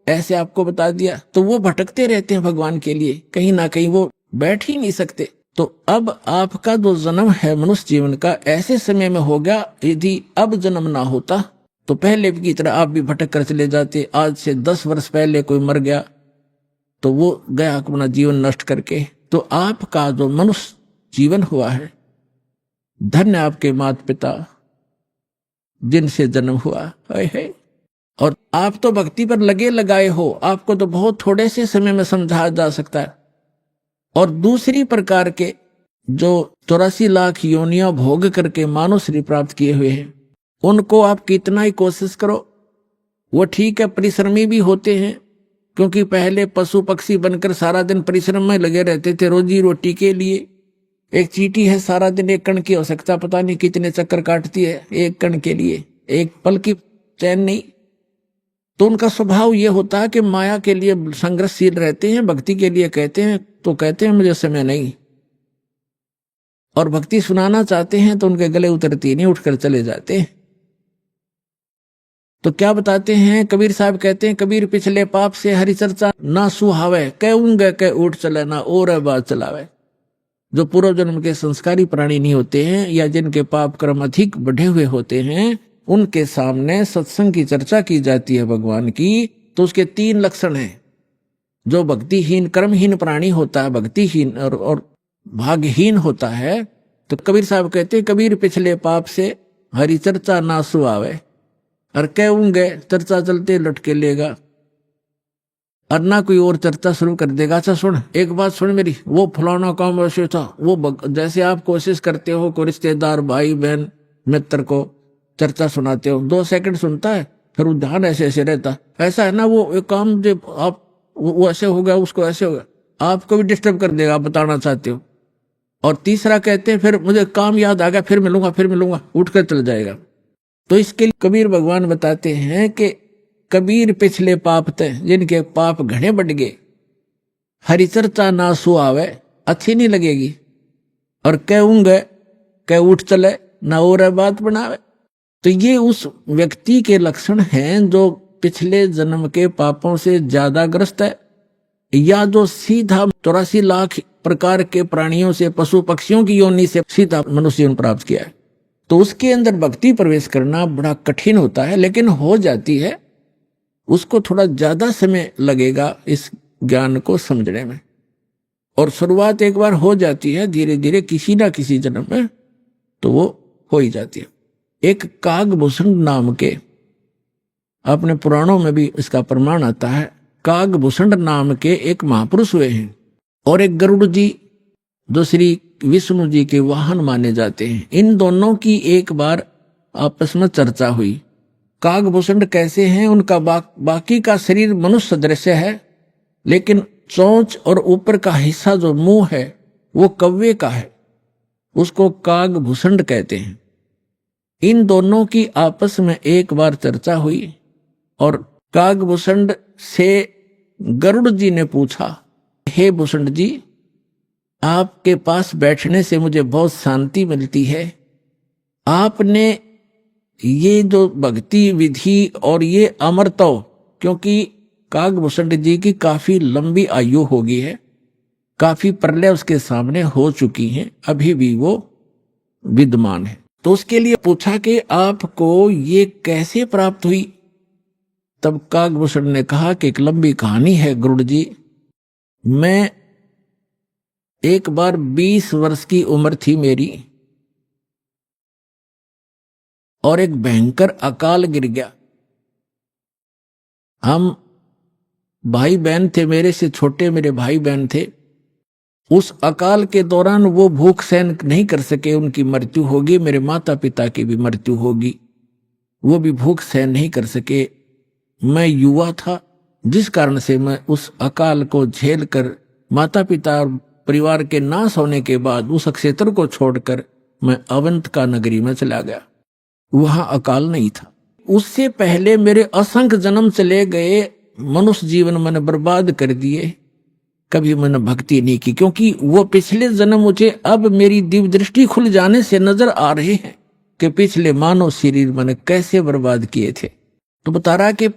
ऐसे आपको बता दिया, तो वो भटकते रहते हैं भगवान के लिए, कहीं ना कहीं वो बैठ ही नहीं सकते। तो अब आपका जो जन्म है मनुष्य जीवन का ऐसे समय में हो गया, यदि अब जन्म ना होता तो पहले की तरह आप भी भटक कर चले जाते। आज से 10 वर्ष पहले कोई मर गया तो वो गया अपना जीवन नष्ट करके। तो आपका जो मनुष्य जीवन हुआ है, धन्य आपके माता पिता जिनसे जन्म हुआ है। और आप तो भक्ति पर लगे लगाए हो, आपको तो बहुत थोड़े से समय में समझाया जा सकता है। और दूसरी प्रकार के जो 84 लाख योनियां भोग करके मानव शरीर प्राप्त किए हुए हैं, उनको आप कितना ही कोशिश करो, वो ठीक है परिश्रमी भी होते हैं, क्योंकि पहले पशु पक्षी बनकर सारा दिन परिश्रम में लगे रहते थे रोजी रोटी के लिए। एक चींटी है सारा दिन एक कण की आवश्यकता पता नहीं कितने चक्कर काटती है एक कण के लिए, एक पल की चैन नहीं। तो उनका स्वभाव ये होता है कि माया के लिए संघर्षशील रहते हैं, भक्ति के लिए कहते हैं तो कहते हैं मुझे समय नहीं, और भक्ति सुनाना चाहते हैं तो उनके गले उतरती नहीं, उठकर चले जाते हैं। तो क्या बताते हैं कबीर साहब, कहते हैं कबीर पिछले पाप से हरि चर्चा ना सुहावे, कहूंगे कह उठ चले ना और बात चलावे। जो पूर्व जन्म के संस्कारी प्राणी नहीं होते हैं या जिनके पाप कर्म अधिक बढ़े हुए होते हैं, उनके सामने सत्संग की चर्चा की जाती है भगवान की, तो उसके 3 लक्षण हैं। जो भक्तिहीन कर्महीन प्राणी होता है, भक्तिहीन और भाग्यहीन होता है, तो कबीर साहब कहते हैं कबीर पिछले पाप से हरि चर्चा ना सुहावे, और कहूंगे चर्चा चलते लटके लेगा, और ना कोई और चर्चा शुरू कर देगा। अच्छा सुन, एक बात सुन मेरी, वो फलाना काम वैसे था, वो जैसे आप कोशिश करते हो को रिश्तेदार भाई बहन मित्र को चर्चा सुनाते हो, 2 सेकंड सुनता है, फिर वो ध्यान ऐसे ऐसे रहता, ऐसा है ना वो एक काम जो आप वो ऐसे हो गया उसको ऐसे हो गया, आपको भी डिस्टर्ब कर देगा, आप बताना चाहते हो। और तीसरा कहते हैं फिर मुझे काम याद आ गया, फिर मिलूंगा, उठकर चल जाएगा। तो इसके लिए कबीर भगवान बताते हैं कि कबीर पिछले पाप थे जिनके पाप घने बढ़ गए, हरि चर्चा ना सुहावे, अच्छी नहीं लगेगी, और कहूंगे कह उठ चले ना और बात बनावे। तो ये उस व्यक्ति के लक्षण हैं जो पिछले जन्म के पापों से ज्यादा ग्रस्त है, या जो सीधा 84 लाख प्रकार के प्राणियों से, पशु पक्षियों की योनि से सीधा मनुष्य जीवन प्राप्त किया है। तो उसके अंदर भक्ति प्रवेश करना बड़ा कठिन होता है, लेकिन हो जाती है। उसको थोड़ा ज्यादा समय लगेगा इस ज्ञान को समझने में, और शुरुआत एक बार हो जाती है, धीरे धीरे किसी ना किसी जन्म में तो वो हो ही जाती है। एक कागभूषण नाम के, अपने पुराणों में भी इसका प्रमाण आता है, कागभूषण नाम के एक महापुरुष हुए हैं, और एक गरुड़ जी जो श्री विष्णु जी के वाहन माने जाते हैं। इन दोनों की एक बार आपस में चर्चा हुई। कागभूषण कैसे हैं, उनका बाकी का शरीर मनुष्य सदृश है, लेकिन चोंच और ऊपर का हिस्सा जो मुंह है वो कौवे का है, उसको कागभूषण कहते हैं। इन दोनों की आपस में एक बार चर्चा हुई, और कागभूषण से गरुड़ जी ने पूछा, हे भूषण जी, आपके पास बैठने से मुझे बहुत शांति मिलती है। आपने ये जो भक्ति विधि और ये अमरत्व, क्योंकि कागभूषण जी की काफी लंबी आयु हो गई है, काफी प्रलय उसके सामने हो चुकी हैं, अभी भी वो विद्यमान है। तो उसके लिए पूछा कि आपको ये कैसे प्राप्त हुई। तब कागभूषण ने कहा कि एक लंबी कहानी है गरुड़ जी। मैं एक बार 20 वर्ष की उम्र थी मेरी, और एक भयंकर अकाल गिर गया। हम भाई बहन थे, मेरे से छोटे मेरे भाई बहन थे। उस अकाल के दौरान वो भूख सहन नहीं कर सके, उनकी मृत्यु होगी। मेरे माता पिता की भी मृत्यु होगी, वो भी भूख सहन नहीं कर सके। मैं युवा था, जिस कारण से मैं उस अकाल को झेल कर माता पिता और परिवार के नाश होने के बाद उस क्षेत्र को छोड़कर मैं अवंतिका नगरी में चला गया। वहां अकाल नहीं था। उससे पहले मेरे असंख्य जन्म चले गए, मनुष्य जीवन मैंने बर्बाद कर दिए, कभी मैंने भक्ति नहीं की, क्योंकि वो पिछले जन्म मुझे अब मेरी दिव्य दृष्टि खुल जाने से नजर आ रहे हैं कि पिछले मानव शरीर मैंने कैसे बर्बाद किए थे। तो बता रहा कि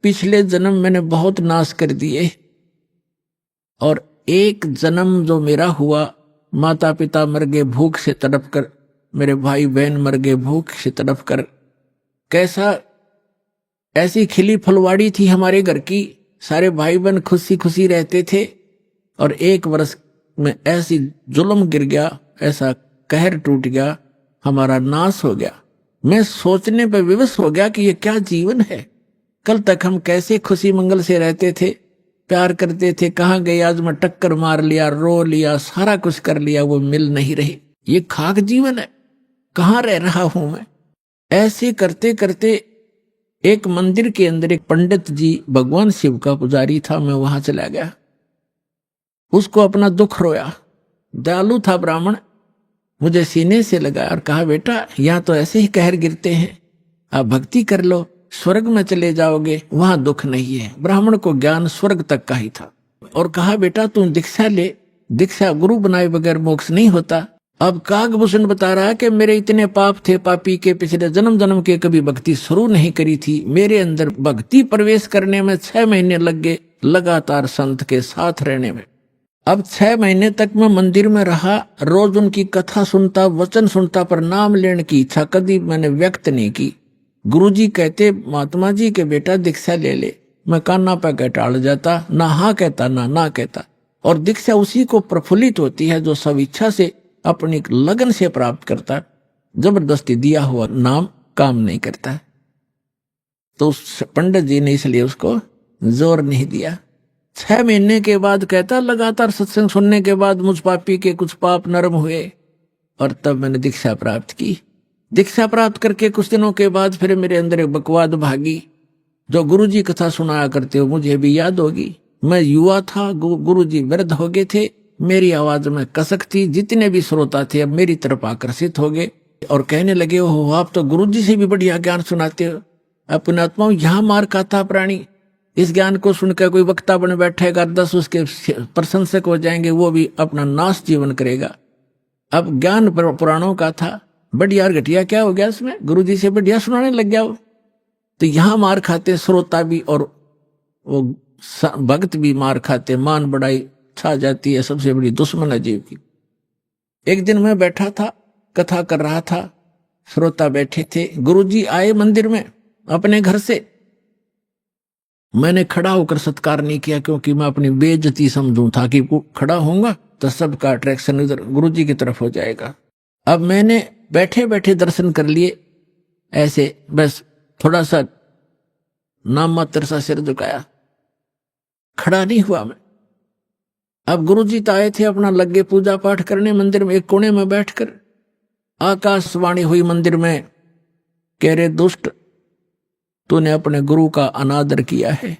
पिछले जन्म मैंने बहुत नाश कर दिए, और एक जन्म जो मेरा हुआ, माता पिता मर गए भूख से तड़प कर, मेरे भाई बहन मर गए भूख से तड़प कर। कैसा ऐसी खिली फुलवाड़ी थी हमारे घर की, सारे भाई बहन खुशी खुशी रहते थे, और एक वर्ष में ऐसी जुल्म गिर गया, ऐसा कहर टूट गया, हमारा नाश हो गया। मैं सोचने पर विवश हो गया कि ये क्या जीवन है। कल तक हम कैसे खुशी मंगल से रहते थे, प्यार करते थे, कहाँ गए आज मैं टक्कर मार लिया, रो लिया, सारा कुछ कर लिया, वो मिल नहीं रही। ये खाक जीवन है, कहाँ रह रहा हूं मैं। ऐसे करते करते एक मंदिर के अंदर एक पंडित जी, भगवान शिव का पुजारी था, मैं वहां चला गया, उसको अपना दुख रोया। दयालु था ब्राह्मण, मुझे सीने से लगाया और कहा, बेटा यहाँ तो ऐसे ही कहर गिरते हैं, आप भक्ति कर लो, स्वर्ग में चले जाओगे, वहां दुख नहीं है। ब्राह्मण को ज्ञान स्वर्ग तक का ही था, और कहा, बेटा तुम दीक्षा ले, दीक्षा गुरु बनाए बगैर मोक्ष नहीं होता। अब कागभूषण बता रहा है कि मेरे इतने पाप थे, पापी के पिछले जन्म जन्म के कभी भक्ति शुरू नहीं करी थी। मेरे अंदर भक्ति प्रवेश करने में 6 महीने लग गए, लगातार संत के साथ रहने में। अब 6 महीने तक मैं मंदिर में रहा, रोज उनकी कथा सुनता, वचन सुनता, पर नाम लेने की इच्छा कभी मैंने व्यक्त नहीं की। गुरुजी कहते, महात्मा जी के बेटा दीक्षा ले ले, मैं कान्ना पे कह टाल जाता, ना हाँ कहता ना कहता। और दीक्षा उसी को प्रफुल्लित होती है जो सब इच्छा से अपनी लगन से प्राप्त करता, जबरदस्ती दिया हुआ नाम काम नहीं करता। तो उस पंडित जी ने इसलिए उसको जोर नहीं दिया। 6 महीने के बाद कहता, लगातार सत्संग सुनने के बाद मुझ पापी के कुछ पाप नरम हुए, और तब मैंने दीक्षा प्राप्त की। दीक्षा प्राप्त करके कुछ दिनों के बाद फिर मेरे अंदर एक बकवाद भागी, जो गुरुजी कथा सुनाया करते हो मुझे भी याद होगी। मैं युवा था, गुरुजी वृद्ध हो गए थे, मेरी आवाज में कसक थी, जितने भी श्रोता थे अब मेरी तरफ आकर्षित हो गए और कहने लगे, हो आप तो गुरुजी से भी बढ़िया ज्ञान सुनाते हो। अपने आत्माओं यहाँ मार खाता प्राणी, इस ज्ञान को सुनकर कोई वक्ता बन बैठेगा, 10 उसके प्रशंसक हो जाएंगे, वो भी अपना नाश जीवन करेगा। अब ज्ञान पुराणों का था, बढ़िया और घटिया क्या हो गया इसमें, गुरुजी से बढ़िया सुनाने लग गया वो। तो यहाँ मार खाते श्रोता भी और वो भक्त भी मार खाते, मान बढ़ाई छा जाती है, सबसे बड़ी दुश्मन है जीव की। एक दिन मैं बैठा था, कथा कर रहा था, श्रोता बैठे थे, गुरुजी आए मंदिर में अपने घर से। मैंने खड़ा होकर सत्कार नहीं किया, क्योंकि मैं अपनी बेइज्जती समझूं था कि खड़ा होऊंगा तो सबका अट्रैक्शन उधर गुरुजी की तरफ हो जाएगा। अब मैंने बैठे बैठे दर्शन कर लिए, ऐसे बस थोड़ा सा नाम मात्र सा सिर झुकाया, खड़ा नहीं हुआ मैं। अब गुरुजी तो आए थे, अपना लगे पूजा पाठ करने मंदिर में, एक कोने में बैठकर आकाशवाणी हुई मंदिर में, कह रहे दुष्ट, तूने अपने गुरु का अनादर किया है,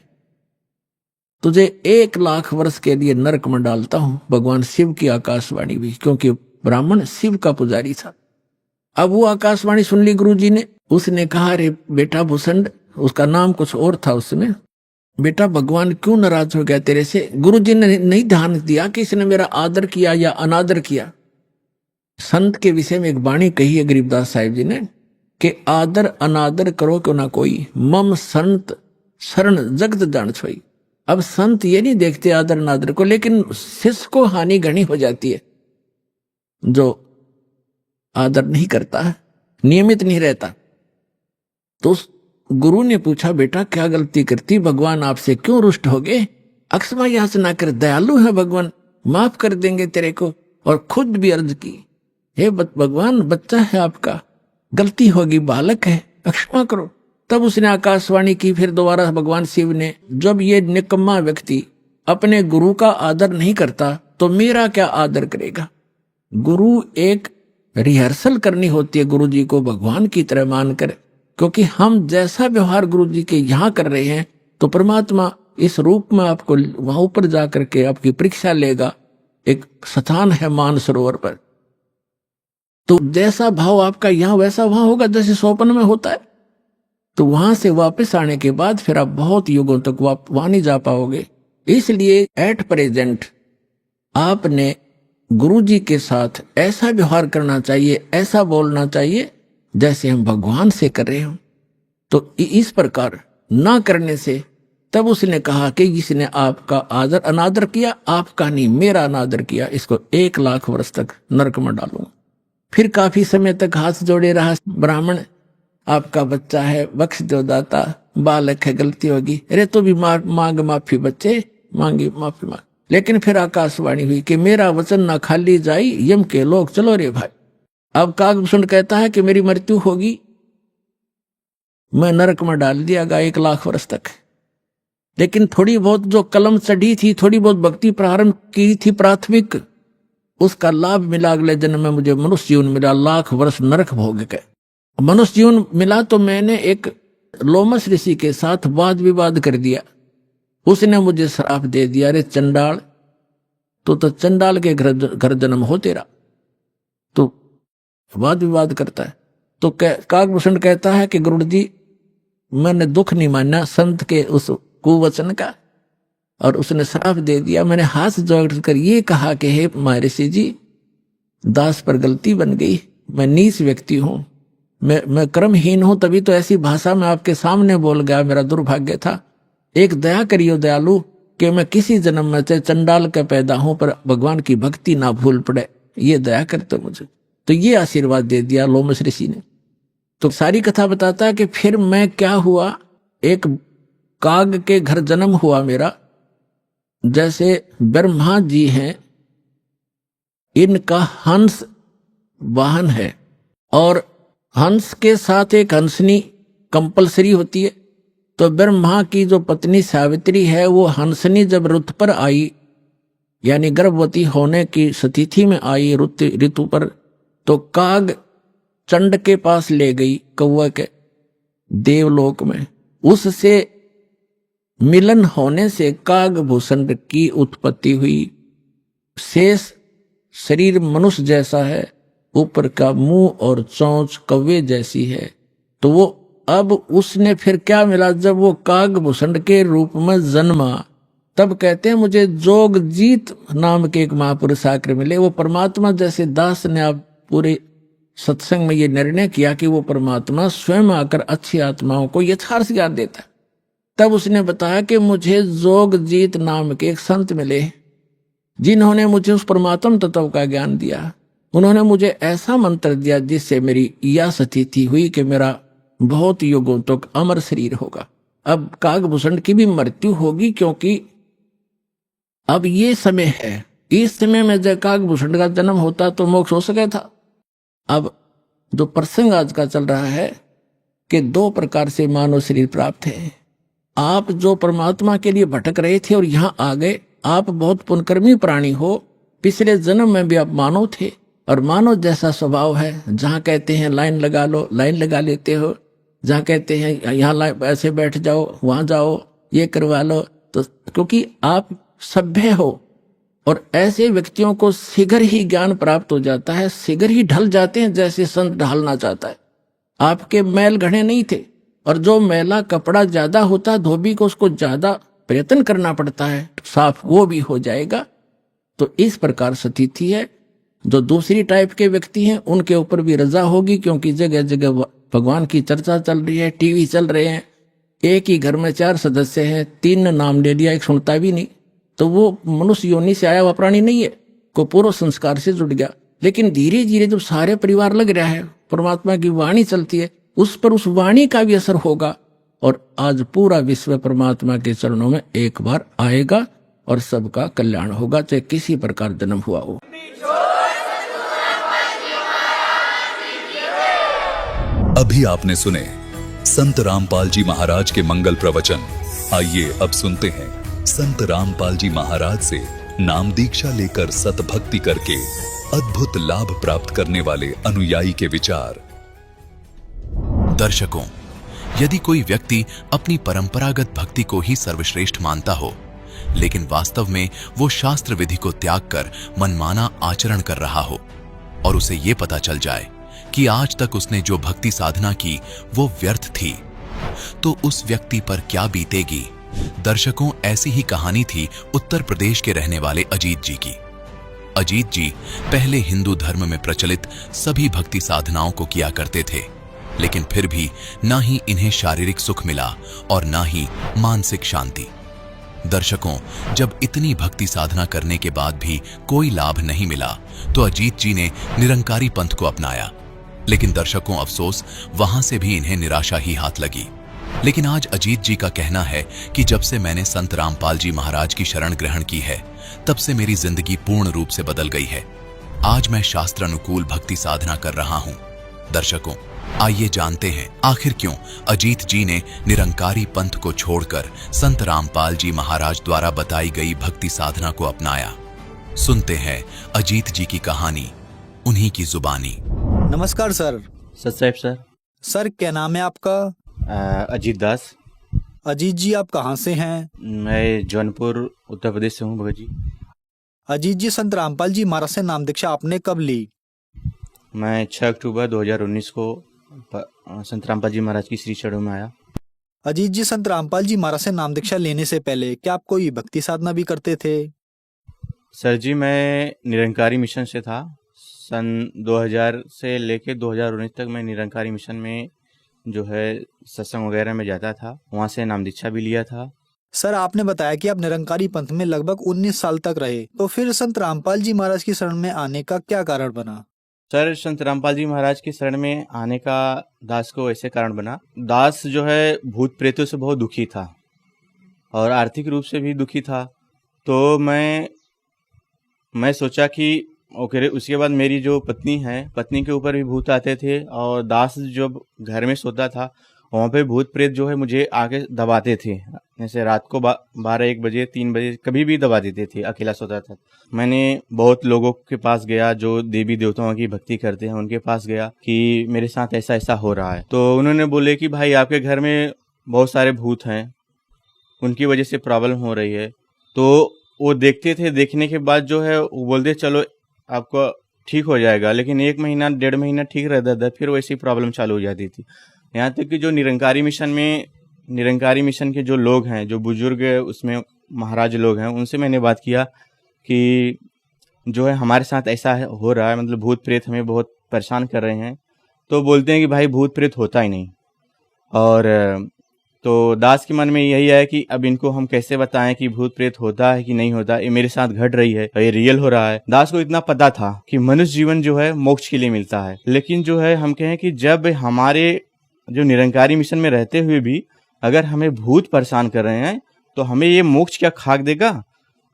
तुझे 1 लाख वर्ष के लिए नरक में डालता हूं। भगवान शिव की आकाशवाणी भी, क्योंकि ब्राह्मण शिव का पुजारी था। अब वो आकाशवाणी सुन ली गुरुजी ने, उसने कहा, रे बेटा भूषण, उसका नाम कुछ और था उसमें, बेटा भगवान क्यों नाराज हो गया तेरे से? गुरुजी ने नहीं ध्यान दिया कि इसने मेरा आदर किया या अनादर किया। संत के विषय में एक वाणी कही है गरीबदास साहिब जी ने कि आदर अनादर करो क्यों ना कोई, मम संत शरण जगत जान छोई। अब संत ये नहीं देखते आदर अनादर को, लेकिन शिष्य को हानि घनी हो जाती है जो आदर नहीं करता है, नियमित नहीं रहता। तो गुरु ने पूछा बेटा क्या गलती करती, भगवान आपसे क्यों रुष्ट हो गए? अक्षमा याचना कर, दयालु है भगवान, माफ कर देंगे तेरे को। और खुद भी अर्ज की, हे भगवान बच्चा है आपका, गलती होगी, बालक है, अक्षमा करो। तब उसने आकाशवाणी की फिर दोबारा भगवान शिव ने, जब ये निकम्मा व्यक्ति अपने गुरु का आदर नहीं करता तो मेरा क्या आदर करेगा? गुरु एक रिहर्सल करनी होती है गुरु जी को भगवान की तरह मानकर, क्योंकि हम जैसा व्यवहार गुरु जी के यहाँ कर रहे हैं तो परमात्मा इस रूप में आपको वहां ऊपर जाकर के आपकी परीक्षा लेगा। एक स्थान है मानसरोवर पर, तो जैसा भाव आपका यहाँ वैसा वहां होगा, जैसे स्वप्न में होता है। तो वहां से वापस आने के बाद फिर आप बहुत युगों तक वहां नहीं जा पाओगे। इसलिए एट प्रेजेंट आपने गुरु जी के साथ ऐसा व्यवहार करना चाहिए, ऐसा बोलना चाहिए जैसे हम भगवान से कर रहे हो। तो इस प्रकार ना करने से तब उसने कहा कि जिसने आपका आदर अनादर किया, आपका नहीं मेरा अनादर किया, इसको 1 लाख वर्ष तक नरक में डालूंगा। फिर काफी समय तक हाथ जोड़े रहा ब्राह्मण, आपका बच्चा है, बख्श दो दाता, बालक है, गलती होगी, अरे तो भी मांग माफी बच्चे, मांगी माफी मांग। लेकिन फिर आकाशवाणी हुई कि मेरा वचन ना खाली जाई, यम के लोग चलो रे भाई। अब कागभूषण कहता है कि मेरी मृत्यु होगी, मैं नरक में डाल दिया गया 1 लाख वर्ष तक। लेकिन थोड़ी बहुत जो कलम चढ़ी थी, थोड़ी बहुत भक्ति प्रारंभ की थी प्राथमिक, उसका लाभ मिला। अगले जन्म में मुझे मनुष्य जीवन मिला, 1 लाख वर्ष नरक भोग के मनुष्य जीवन मिला। तो मैंने एक लोमस ऋषि के साथ वाद विवाद कर दिया, उसने मुझे श्राप दे दिया, अरे चंडाल तो चंडाल के घर जन्म हो तेरा। तो वाद विवाद करता है। तो कागभूषण कहता है कि गुरु जी मैंने दुख नहीं माना संत के उस कुवचन का, और उसने श्राप दे दिया। मैंने हाथ जोड़कर ये कहा कि हे महर्षि जी, दास पर गलती बन गई, मैं नीच व्यक्ति हूं, मैं कर्महीन हूं, तभी तो ऐसी भाषा में आपके सामने बोल गया, मेरा दुर्भाग्य था। एक दया करियो दयालु कि मैं किसी जन्म में चाहे चंडाल का पैदा हूं पर भगवान की भक्ति ना भूल पड़े, ये दया करते मुझे। तो ये आशीर्वाद दे दिया लोमस ऋषि ने। तो सारी कथा बताता है कि फिर मैं क्या हुआ, एक काग के घर जन्म हुआ मेरा। जैसे ब्रह्मा जी हैं, इनका हंस वाहन है, और हंस के साथ एक हंसनी कंपलसरी होती है। तो ब्रह्मा की जो पत्नी सावित्री है, वो हंसनी जब ऋतु पर आई, यानी गर्भवती होने की स्थिति में आई ऋतु पर, तो काग चंड के पास ले गई, कौवा के देवलोक में। उससे मिलन होने से कागभूषण की उत्पत्ति हुई। शेष शरीर मनुष्य जैसा है, ऊपर का मुंह और चोंच कौवे जैसी है। तो वो अब उसने फिर क्या मिला, जब वो कागभूषण के रूप में जन्मा, तब कहते हैं मुझे जोगजीत नाम के एक महापुरुष आकर मिले। वो परमात्मा जैसे दास ने आप पूरे सत्संग में ये निर्णय किया कि वो परमात्मा स्वयं आकर अच्छी आत्माओं को यथार्थ ज्ञान देता है। तब उसने बताया कि मुझे जोगजीत नाम के एक संत मिले, जिन्होंने मुझे उस परमात्म तत्व का ज्ञान दिया। उन्होंने मुझे ऐसा मंत्र दिया जिससे मेरी यह स्थिति हुई कि मेरा बहुत युगों तक अमर शरीर होगा। अब कागभूषण की भी मृत्यु होगी, क्योंकि अब ये समय है, इस समय में जब कागभूषण का जन्म होता तो मोक्ष हो सके था। अब जो प्रसंग आज का चल रहा है कि 2 प्रकार से मानव शरीर प्राप्त है। आप जो परमात्मा के लिए भटक रहे थे और यहाँ आ गए, आप बहुत पुण्यकर्मी प्राणी हो, पिछले जन्म में भी आप मानव थे, और मानव जैसा स्वभाव है। जहाँ कहते हैं लाइन लगा लो, लाइन लगा लेते हो, जहाँ कहते हैं यहाँ ऐसे बैठ जाओ, वहां जाओ, ये करवा लो। तो क्योंकि आप सभ्य हो, और ऐसे व्यक्तियों को शीघ्र ही ज्ञान प्राप्त हो जाता है, शीघ्र ही ढल जाते हैं जैसे संत ढलना चाहता है। आपके मैल घड़े नहीं थे और जो मैला कपड़ा ज्यादा होता है धोबी को उसको ज्यादा प्रयत्न करना पड़ता है, साफ वो भी हो जाएगा। तो इस प्रकार स्थिति है। जो दूसरी टाइप के व्यक्ति हैं उनके ऊपर भी रजा होगी, क्योंकि जगह जगह भगवान की चर्चा चल रही है, टीवी चल रहे हैं। एक ही घर में 4 सदस्य हैं, 3 ने नाम ले लिया, एक सुनता भी नहीं, तो वो मनुष्य योनि से आया हुआ प्राणी नहीं है, को पूर्व संस्कार से जुड़ गया। लेकिन धीरे धीरे जब सारे परिवार लग रहा है, परमात्मा की वाणी चलती है, उस पर उस वाणी का भी असर होगा और आज पूरा विश्व परमात्मा के चरणों में एक बार आएगा और सबका कल्याण होगा, चाहे किसी प्रकार जन्म हुआ हो। अभी आपने सुने संत रामपाल जी महाराज के मंगल प्रवचन। आइए अब सुनते हैं संत रामपाल जी महाराज से नाम दीक्षा लेकर सतभक्ति करके अद्भुत लाभ प्राप्त करने वाले अनुयायी के विचार। दर्शकों, यदि कोई व्यक्ति अपनी परंपरागत भक्ति को ही सर्वश्रेष्ठ मानता हो, लेकिन वास्तव में वो शास्त्र विधि को त्याग कर मनमाना आचरण कर रहा हो और उसे ये पता चल जाए कि आज तक उसने जो भक्ति साधना की वो व्यर्थ थी, तो उस व्यक्ति पर क्या बीतेगी। दर्शकों, ऐसी ही कहानी थी उत्तर प्रदेश के रहने वाले अजीत जी की। अजीत जी पहले हिंदू धर्म में प्रचलित सभी भक्ति साधनाओं को किया करते थे, लेकिन फिर भी ना ही इन्हें शारीरिक सुख मिला और ना ही मानसिक शांति। दर्शकों, जब इतनी भक्ति साधना करने के बाद भी कोई लाभ नहीं मिला, तो अजीत जी ने निरंकारी पंथ को अपनाया। लेकिन दर्शकों, अफसोस, वहां से भी इन्हें निराशा ही हाथ लगी। लेकिन आज अजीत जी का कहना है कि जब से मैंने संत रामपाल जी महाराज की शरण ग्रहण की है, तब से मेरी जिंदगी पूर्ण रूप से बदल गई है। आज मैं शास्त्र अनुकूल भक्ति साधना कर रहा हूं। दर्शकों, आइए जानते हैं आखिर क्यों अजीत जी ने निरंकारी पंथ को छोड़कर संत रामपाल जी महाराज द्वारा बताई गई भक्ति साधना को अपनाया। सुनते हैं अजीत जी की कहानी, उन्हीं की जुबानी। नमस्कार सर। सतसाहिब सर। सर, क्या नाम है आपका? अजीत दास। अजीत जी, आप कहाँ से हैं? मैं जौनपुर उत्तर प्रदेश से हूँ भगत जी। अजीत जी, संत रामपाल जी महाराज से नाम दीक्षा आपने कब ली? मैं 6 अक्टूबर 2019 को संत रामपाल जी महाराज की श्री चरणों में आया। अजीत जी, संत रामपाल जी महाराज से नाम दीक्षा लेने से पहले क्या आप कोई भक्ति साधना भी करते थे? सर जी, मैं निरंकारी मिशन से था। सन 2000 से लेके 2019 तक मैं निरंकारी मिशन में जो है सत्संग वगैरह में जाता था, वहाँ से नाम दीक्षा भी लिया था। सर, आपने बताया कि आप निरंकारी पंथ में लगभग 19 साल तक रहे, तो फिर संत रामपाल जी महाराज की शरण में आने का क्या कारण बना? सर, संत रामपाल जी महाराज की शरण में आने का दास को ऐसे कारण बना, दास जो है भूत प्रेतों से बहुत दुखी था और आर्थिक रूप से भी दुखी था। तो मैं सोचा कि ओके, उसके बाद मेरी जो पत्नी है, पत्नी के ऊपर भी भूत आते थे और दास जब घर में सोता था वहाँ पे भूत प्रेत जो है मुझे आके दबाते थे। जैसे रात को 12-1 बजे 3 बजे कभी भी दबा देते थे, अकेला सोता था। मैंने बहुत लोगों के पास गया जो देवी देवताओं की भक्ति करते हैं, उनके पास गया कि मेरे साथ ऐसा ऐसा हो रहा है। तो उन्होंने बोले कि भाई आपके घर में बहुत सारे भूत हैं, उनकी वजह से प्रॉब्लम हो रही है। तो वो देखते थे, देखने के बाद जो है वो बोलते चलो आपको ठीक हो जाएगा। लेकिन 1 महीना 1.5 महीना ठीक रहता था, फिर वैसी प्रॉब्लम चालू हो जाती थी। यहाँ तक कि जो निरंकारी मिशन के जो लोग हैं, जो बुजुर्ग उसमें महाराज लोग हैं, उनसे मैंने बात किया कि जो है हमारे साथ ऐसा हो रहा है, मतलब भूत प्रेत हमें बहुत परेशान कर रहे हैं। तो बोलते हैं कि भाई भूत प्रेत होता ही नहीं। और तो दास के मन में यही है कि अब इनको हम कैसे बताएं कि भूत प्रेत होता है कि नहीं होता, ये मेरे साथ घट रही है, ये रियल हो रहा है। दास को इतना पता था कि मनुष्य जीवन जो है मोक्ष के लिए मिलता है, लेकिन जो है हम कहें कि जब हमारे जो निरंकारी मिशन में रहते हुए भी अगर हमें भूत परेशान कर रहे हैं तो हमें ये मोक्ष क्या खाक देगा।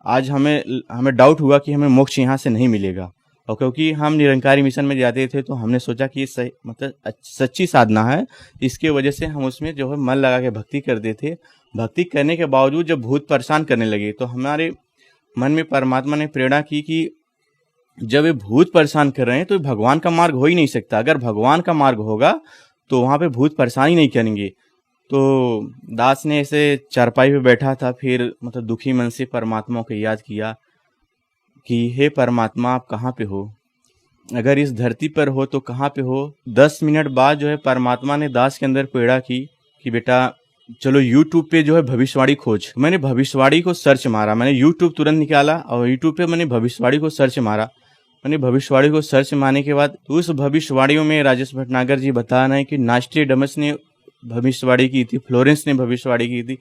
आज हमें डाउट हुआ कि हमें मोक्ष यहाँ से नहीं मिलेगा। और क्योंकि हम निरंकारी मिशन में जाते थे तो हमने सोचा कि ये सही मतलब सच्ची साधना है, इसके वजह से हम उसमें जो है मन लगा के भक्ति करते थे। भक्ति करने के बावजूद जब भूत परेशान करने लगे तो हमारे मन में परमात्मा ने प्रेरणा की कि जब ये भूत परेशान कर रहे हैं तो भगवान का मार्ग हो ही नहीं सकता। अगर भगवान का मार्ग होगा तो वहाँ पे भूत परेशान ही नहीं करेंगे। तो दास ने ऐसे चारपाई पे बैठा था, फिर मतलब दुखी मन से परमात्मा को याद किया कि हे परमात्मा, आप कहाँ पे हो? अगर इस धरती पर हो तो कहाँ पे हो? 10 मिनट बाद जो है परमात्मा ने दास के अंदर प्रेरणा की कि बेटा चलो यूट्यूब पे जो है भविष्यवाणी खोज। मैंने भविष्यवाणी को सर्च मारा, मैंने यूट्यूब तुरंत निकाला और यूट्यूब पे मैंने भविष्यवाणी को सर्च मारा। मैंने भविष्यवाणी को सर्च मारने के बाद उस भविष्यवाणियों में राजेश भटनागर जी बता रहे हैं कि नास्ट्रेडमस ने भविष्यवाणी की थी, फ्लोरेंस ने भविष्यवाणी की थी।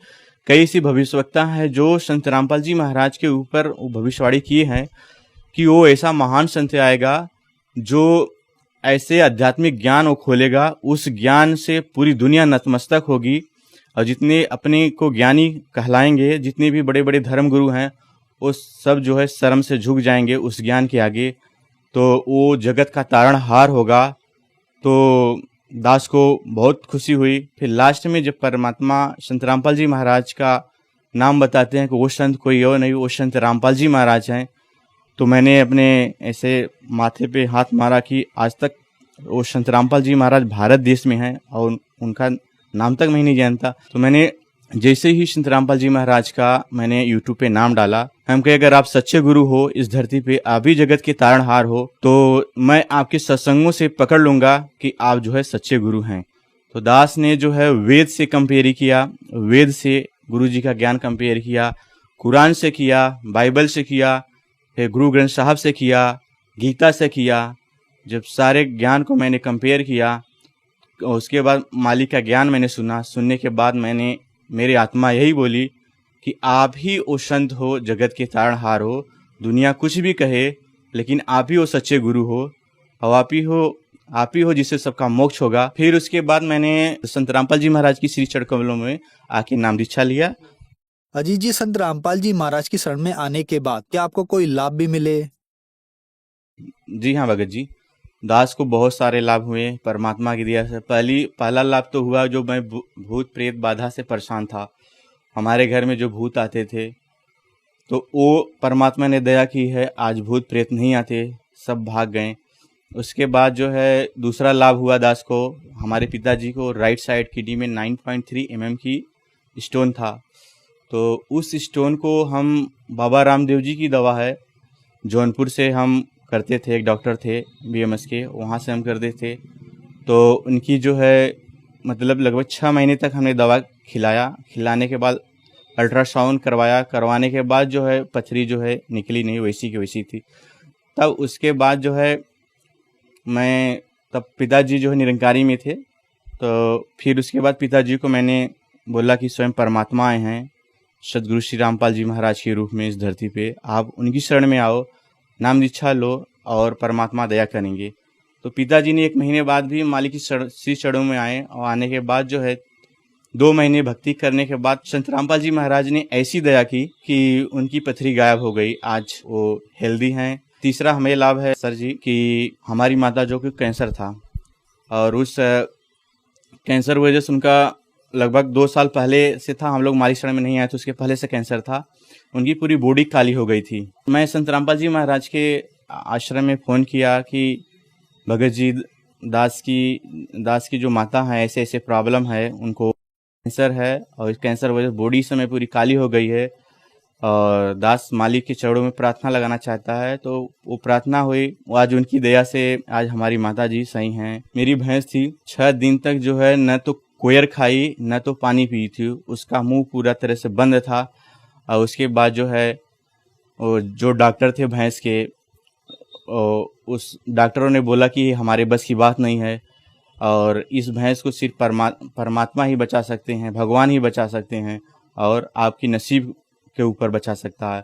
कई ऐसी भविष्यवक्ता हैं जो संत रामपाल जी महाराज के ऊपर भविष्यवाणी किए हैं कि वो ऐसा महान संत आएगा जो ऐसे आध्यात्मिक ज्ञान वो खोलेगा, उस ज्ञान से पूरी दुनिया नतमस्तक होगी और जितने अपने को ज्ञानी कहलाएंगे, जितने भी बड़े बड़े धर्म गुरु हैं, वो सब जो है शर्म से झुक जाएंगे उस ज्ञान के आगे। तो वो जगत का तारणहार होगा। तो दास को बहुत खुशी हुई। फिर लास्ट में जब परमात्मा संत रामपाल जी महाराज का नाम बताते हैं कि वो संत कोई और नहीं, वो संत रामपाल जी महाराज हैं, तो मैंने अपने ऐसे माथे पे हाथ मारा कि आज तक वो संत रामपाल जी महाराज भारत देश में हैं और उनका नाम तक मैं नहीं जानता। तो मैंने जैसे ही संत रामपाल जी महाराज का मैंने यूट्यूब पे नाम डाला, हम कहे अगर आप सच्चे गुरु हो इस धरती पे, आप ही जगत के तारणहार हो, तो मैं आपके सत्संगों से पकड़ लूंगा कि आप जो है सच्चे गुरु हैं। तो दास ने जो है वेद से कंपेयर किया, वेद से गुरु जी का ज्ञान कंपेयर किया, कुरान से किया, बाइबल से किया, फिर गुरु ग्रंथ साहब से किया, गीता से किया। जब सारे ज्ञान को मैंने कंपेयर किया, उसके बाद मालिक का ज्ञान मैंने सुना। सुनने के बाद मैंने, मेरी आत्मा यही बोली कि आप ही वो संत हो, जगत के तारणहार हो। दुनिया कुछ भी कहे लेकिन आप ही वो सच्चे गुरु हो और आप ही हो जिससे सबका मोक्ष होगा। फिर उसके बाद मैंने संत रामपाल जी महाराज की श्री चरण कमलों में आके नाम दीक्षा लिया। अजीत जी, संत रामपाल जी महाराज की शरण में आने के बाद क्या आपको कोई लाभ भी मिले? जी हाँ भगत जी, दास को बहुत सारे लाभ हुए परमात्मा की दया से। पहला लाभ तो हुआ, जो मैं भूत प्रेत बाधा से परेशान था, हमारे घर में जो भूत आते थे, तो वो परमात्मा ने दया की है, आज भूत प्रेत नहीं आते, सब भाग गए। उसके बाद जो है दूसरा लाभ हुआ दास को, हमारे पिताजी को राइट साइड किडनी में 9.3 mm की स्टोन था। तो उस स्टोन को हम, बाबा रामदेव जी की दवा है, जौनपुर से हम करते थे, एक डॉक्टर थे BMS के, वहाँ से हम करते थे। तो उनकी जो है मतलब लगभग 6 महीने तक हमने दवा खिलाने के बाद अल्ट्रासाउंड करवाने के बाद जो है पथरी जो है निकली नहीं, वैसी की वैसी थी। तब उसके बाद जो है तब पिताजी जो है निरंकारी में थे, तो फिर उसके बाद पिताजी को मैंने बोला कि स्वयं परमात्मा आए हैं सदगुरु श्री रामपाल जी महाराज के रूप में इस धरती पे, आप उनकी शरण में आओ, नाम दीक्षा लो और परमात्मा दया करेंगे। तो पिताजी ने 1 महीने बाद भी मालिक की श्री चरणों में आए और आने के बाद जो है 2 महीने भक्ति करने के बाद संत रामपाल जी महाराज ने ऐसी दया की कि उनकी पथरी गायब हो गई, आज वो हेल्दी हैं। तीसरा हमें लाभ है सर जी कि हमारी माता जो कि कैंसर था और उस कैंसर वजह से उनका लगभग 2 साल पहले से था, हम लोग मालिक शरण में नहीं आए तो उसके पहले से कैंसर था, उनकी पूरी बॉडी काली हो गई थी। मैं संत रामपाल जी महाराज के आश्रम में फ़ोन किया कि भगत जी, दास की जो माता है ऐसे ऐसे प्रॉब्लम है, उनको कैंसर है और इस कैंसर वजह से बॉडी समय पूरी काली हो गई है और दास मालिक के चरणों में प्रार्थना लगाना चाहता है। तो वो प्रार्थना हुई, आज उनकी दया से आज हमारी माता जी सही हैं। मेरी भैंस थी, 6 दिन तक जो है न तो कोयर खाई न तो पानी पी थी, उसका मुंह पूरा तरह से बंद था। और उसके बाद जो है जो डॉक्टर थे भैंस के, उस डॉक्टरों ने बोला कि हमारे बस की बात नहीं है और इस भैंस को सिर्फ परमात्मा ही बचा सकते हैं, भगवान ही बचा सकते हैं और आपकी नसीब के ऊपर बचा सकता है।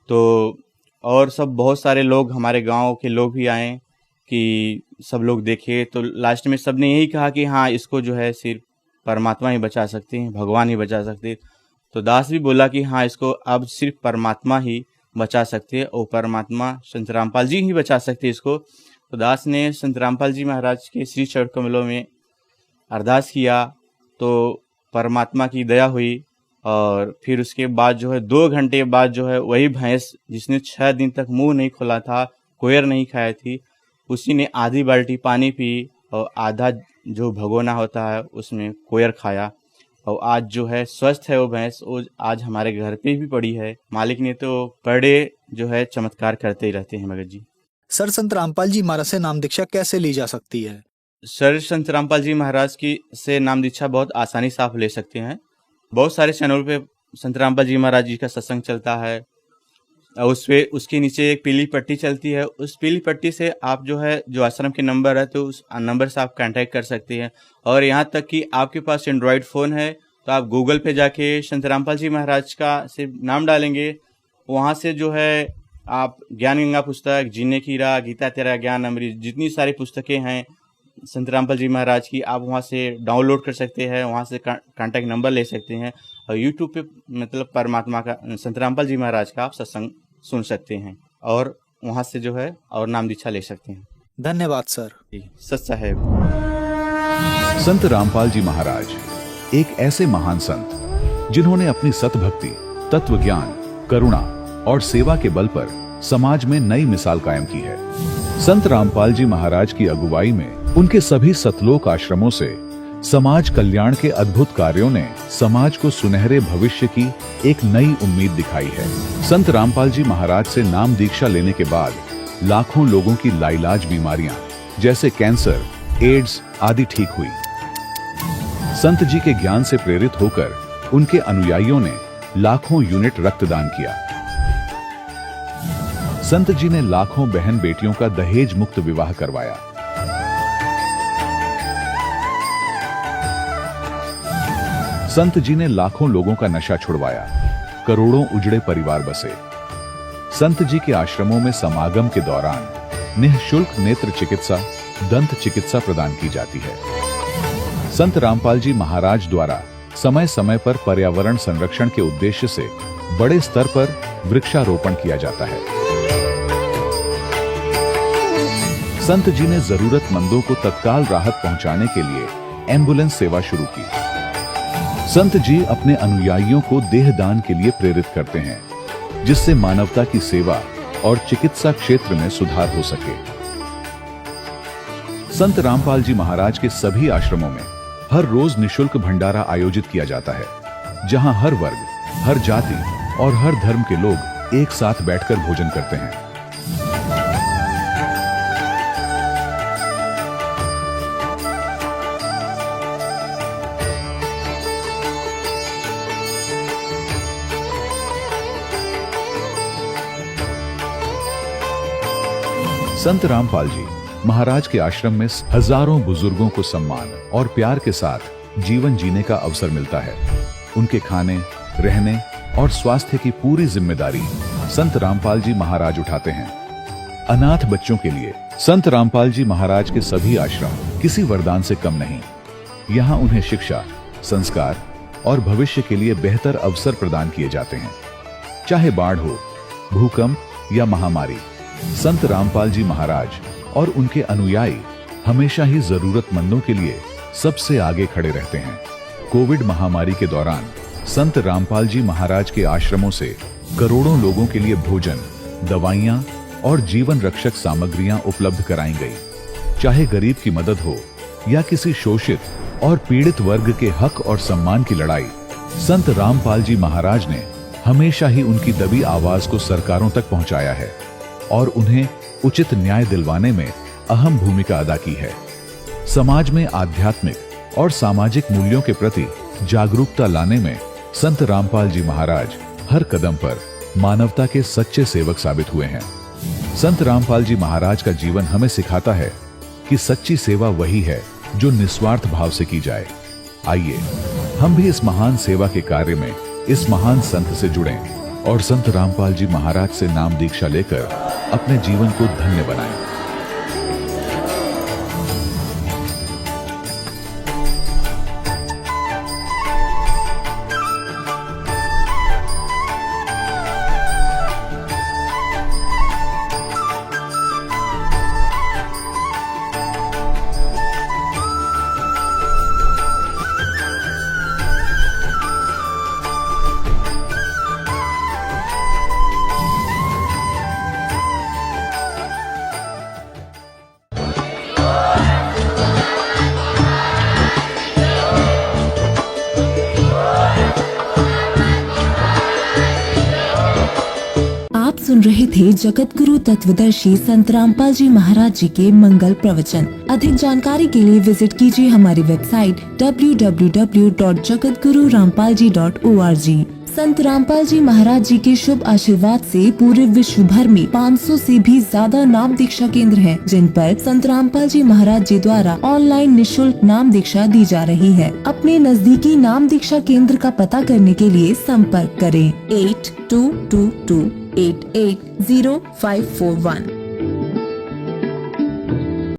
तो और सब बहुत सारे लोग, हमारे गांव के लोग भी आए कि सब लोग देखे, तो लास्ट में सब ने यही कहा कि हाँ, इसको जो है सिर्फ परमात्मा ही बचा सकते हैं, भगवान ही बचा सकते हैं। तो दास भी बोला कि हाँ, इसको अब सिर्फ परमात्मा ही बचा सकते हैं और परमात्मा संत रामपाल जी ही बचा सकते हैं इसको। तो दास ने संत रामपाल जी महाराज के श्री चरण कमलों में अरदास किया तो परमात्मा की दया हुई और फिर उसके बाद जो है 2 घंटे बाद जो है वही भैंस जिसने 6 दिन तक मुंह नहीं खोला था, कोयर नहीं खाया थी, उसी ने आधी बाल्टी पानी पी और आधा जो भगोना होता है उसमें कोयर खाया और आज जो है स्वस्थ है वो भैंस। वो आज हमारे घर पे भी पड़ी है। मालिक ने तो पर डे जो है चमत्कार करते ही रहते हैं भगत जी। सर, संत रामपाल जी महाराज से नाम दीक्षा कैसे ली जा सकती है? सर संत रामपाल जी महाराज की से नाम दीक्षा बहुत आसानी से आप ले सकते हैं। बहुत सारे चैनल पे संत रामपाल जी महाराज जी का सत्संग चलता है और उसपे उसके नीचे एक पीली पट्टी चलती है। उस पीली पट्टी से आप जो है जो आश्रम के नंबर है तो उस नंबर से आप कांटेक्ट कर सकते हैं। और यहाँ तक कि आपके पास एंड्रॉयड फ़ोन है तो आप गूगल पे जाके संत रामपाल जी महाराज का से नाम डालेंगे, वहाँ से जो है आप ज्ञान गंगा पुस्तक, जीने की राह, गीता तेरा ज्ञान अमृत, जितनी सारी पुस्तकें हैं संत रामपाल जी महाराज की आप वहाँ से डाउनलोड कर सकते हैं, वहाँ से कांटेक्ट नंबर ले सकते हैं और यूट्यूब पे मतलब परमात्मा का संत रामपाल जी महाराज का आप सत्संग सुन सकते हैं और वहाँ से जो है और नाम दीक्षा ले सकते हैं। धन्यवाद सर। सच साहेब। संत रामपाल जी महाराज एक ऐसे महान संत जिन्होंने अपनी सतभक्ति, तत्व ज्ञान, करुणा और सेवा के बल पर समाज में नई मिसाल कायम की है। संत रामपाल जी महाराज की अगुवाई में उनके सभी सतलोक आश्रमों से समाज कल्याण के अद्भुत कार्यों ने समाज को सुनहरे भविष्य की एक नई उम्मीद दिखाई है। संत रामपाल जी महाराज से नाम दीक्षा लेने के बाद लाखों लोगों की लाइलाज बीमारियां जैसे कैंसर, एड्स आदि ठीक हुई। संत जी के ज्ञान से प्रेरित होकर उनके अनुयायियों ने लाखों यूनिट रक्तदान किया। संत जी ने लाखों बहन बेटियों का दहेज मुक्त विवाह करवाया। संत जी ने लाखों लोगों का नशा छुड़वाया, करोड़ों उजड़े परिवार बसे। संत जी के आश्रमों में समागम के दौरान निःशुल्क नेत्र चिकित्सा, दंत चिकित्सा प्रदान की जाती है। संत रामपाल जी महाराज द्वारा समय समय पर पर्यावरण संरक्षण के उद्देश्य से बड़े स्तर पर वृक्षारोपण किया जाता है। संत जी ने जरूरतमंदों को तत्काल राहत पहुंचाने के लिए एम्बुलेंस सेवा शुरू की। संत जी अपने अनुयायियों को देहदान के लिए प्रेरित करते हैं, जिससे मानवता की सेवा और चिकित्सा क्षेत्र में सुधार हो सके। संत रामपाल जी महाराज के सभी आश्रमों में हर रोज निशुल्क भंडारा आयोजित किया जाता है, जहां हर वर्ग, हर जाति और हर धर्म के लोग एक साथ बैठकर भोजन करते हैं। संत रामपाल जी महाराज के आश्रम में हजारों बुजुर्गों को सम्मान और प्यार के साथ जीवन जीने का अवसर मिलता है। उनके खाने, रहने और स्वास्थ्य की पूरी जिम्मेदारी संत रामपाल जी महाराज उठाते हैं। अनाथ बच्चों के लिए संत रामपाल जी महाराज के सभी आश्रम किसी वरदान से कम नहीं। यहाँ उन्हें शिक्षा, संस्कार और भविष्य के लिए बेहतर अवसर प्रदान किए जाते हैं। चाहे बाढ़ हो, भूकंप या महामारी, संत रामपाल जी महाराज और उनके अनुयायी हमेशा ही जरूरतमंदों के लिए सबसे आगे खड़े रहते हैं। कोविड महामारी के दौरान संत रामपाल जी महाराज के आश्रमों से करोड़ों लोगों के लिए भोजन, दवाइयां और जीवन रक्षक सामग्रियां उपलब्ध कराई गई। चाहे गरीब की मदद हो या किसी शोषित और पीड़ित वर्ग के हक और सम्मान की लड़ाई, संत रामपाल जी महाराज ने हमेशा ही उनकी दबी आवाज को सरकारों तक पहुंचाया है और उन्हें उचित न्याय दिलवाने में अहम भूमिका अदा की है। समाज में आध्यात्मिक और सामाजिक मूल्यों के प्रति जागरूकता लाने में संत रामपाल जी महाराज हर कदम पर मानवता के सच्चे सेवक साबित हुए हैं। संत रामपाल जी महाराज का जीवन हमें सिखाता है कि सच्ची सेवा वही है जो निस्वार्थ भाव से की जाए। आइए हम भी इस महान सेवा के कार्य में इस महान संत से जुड़ें और संत रामपाल जी महाराज से नाम दीक्षा लेकर अपने जीवन को धन्य बनाएं। सुन रहे थे जगत गुरु तत्वदर्शी संत रामपाल जी महाराज जी के मंगल प्रवचन। अधिक जानकारी के लिए विजिट कीजिए हमारी वेबसाइट www.jagatgururampalji.org। संत रामपाल जी महाराज जी के शुभ आशीर्वाद से पूरे विश्व भर में 500 से भी ज्यादा नाम दीक्षा केंद्र हैं, जिन पर संत रामपाल जी महाराज जी द्वारा ऑनलाइन निशुल्क नाम दीक्षा दी जा रही है। अपने नजदीकी नाम दीक्षा केंद्र का पता करने के लिए संपर्क करें 8222880541।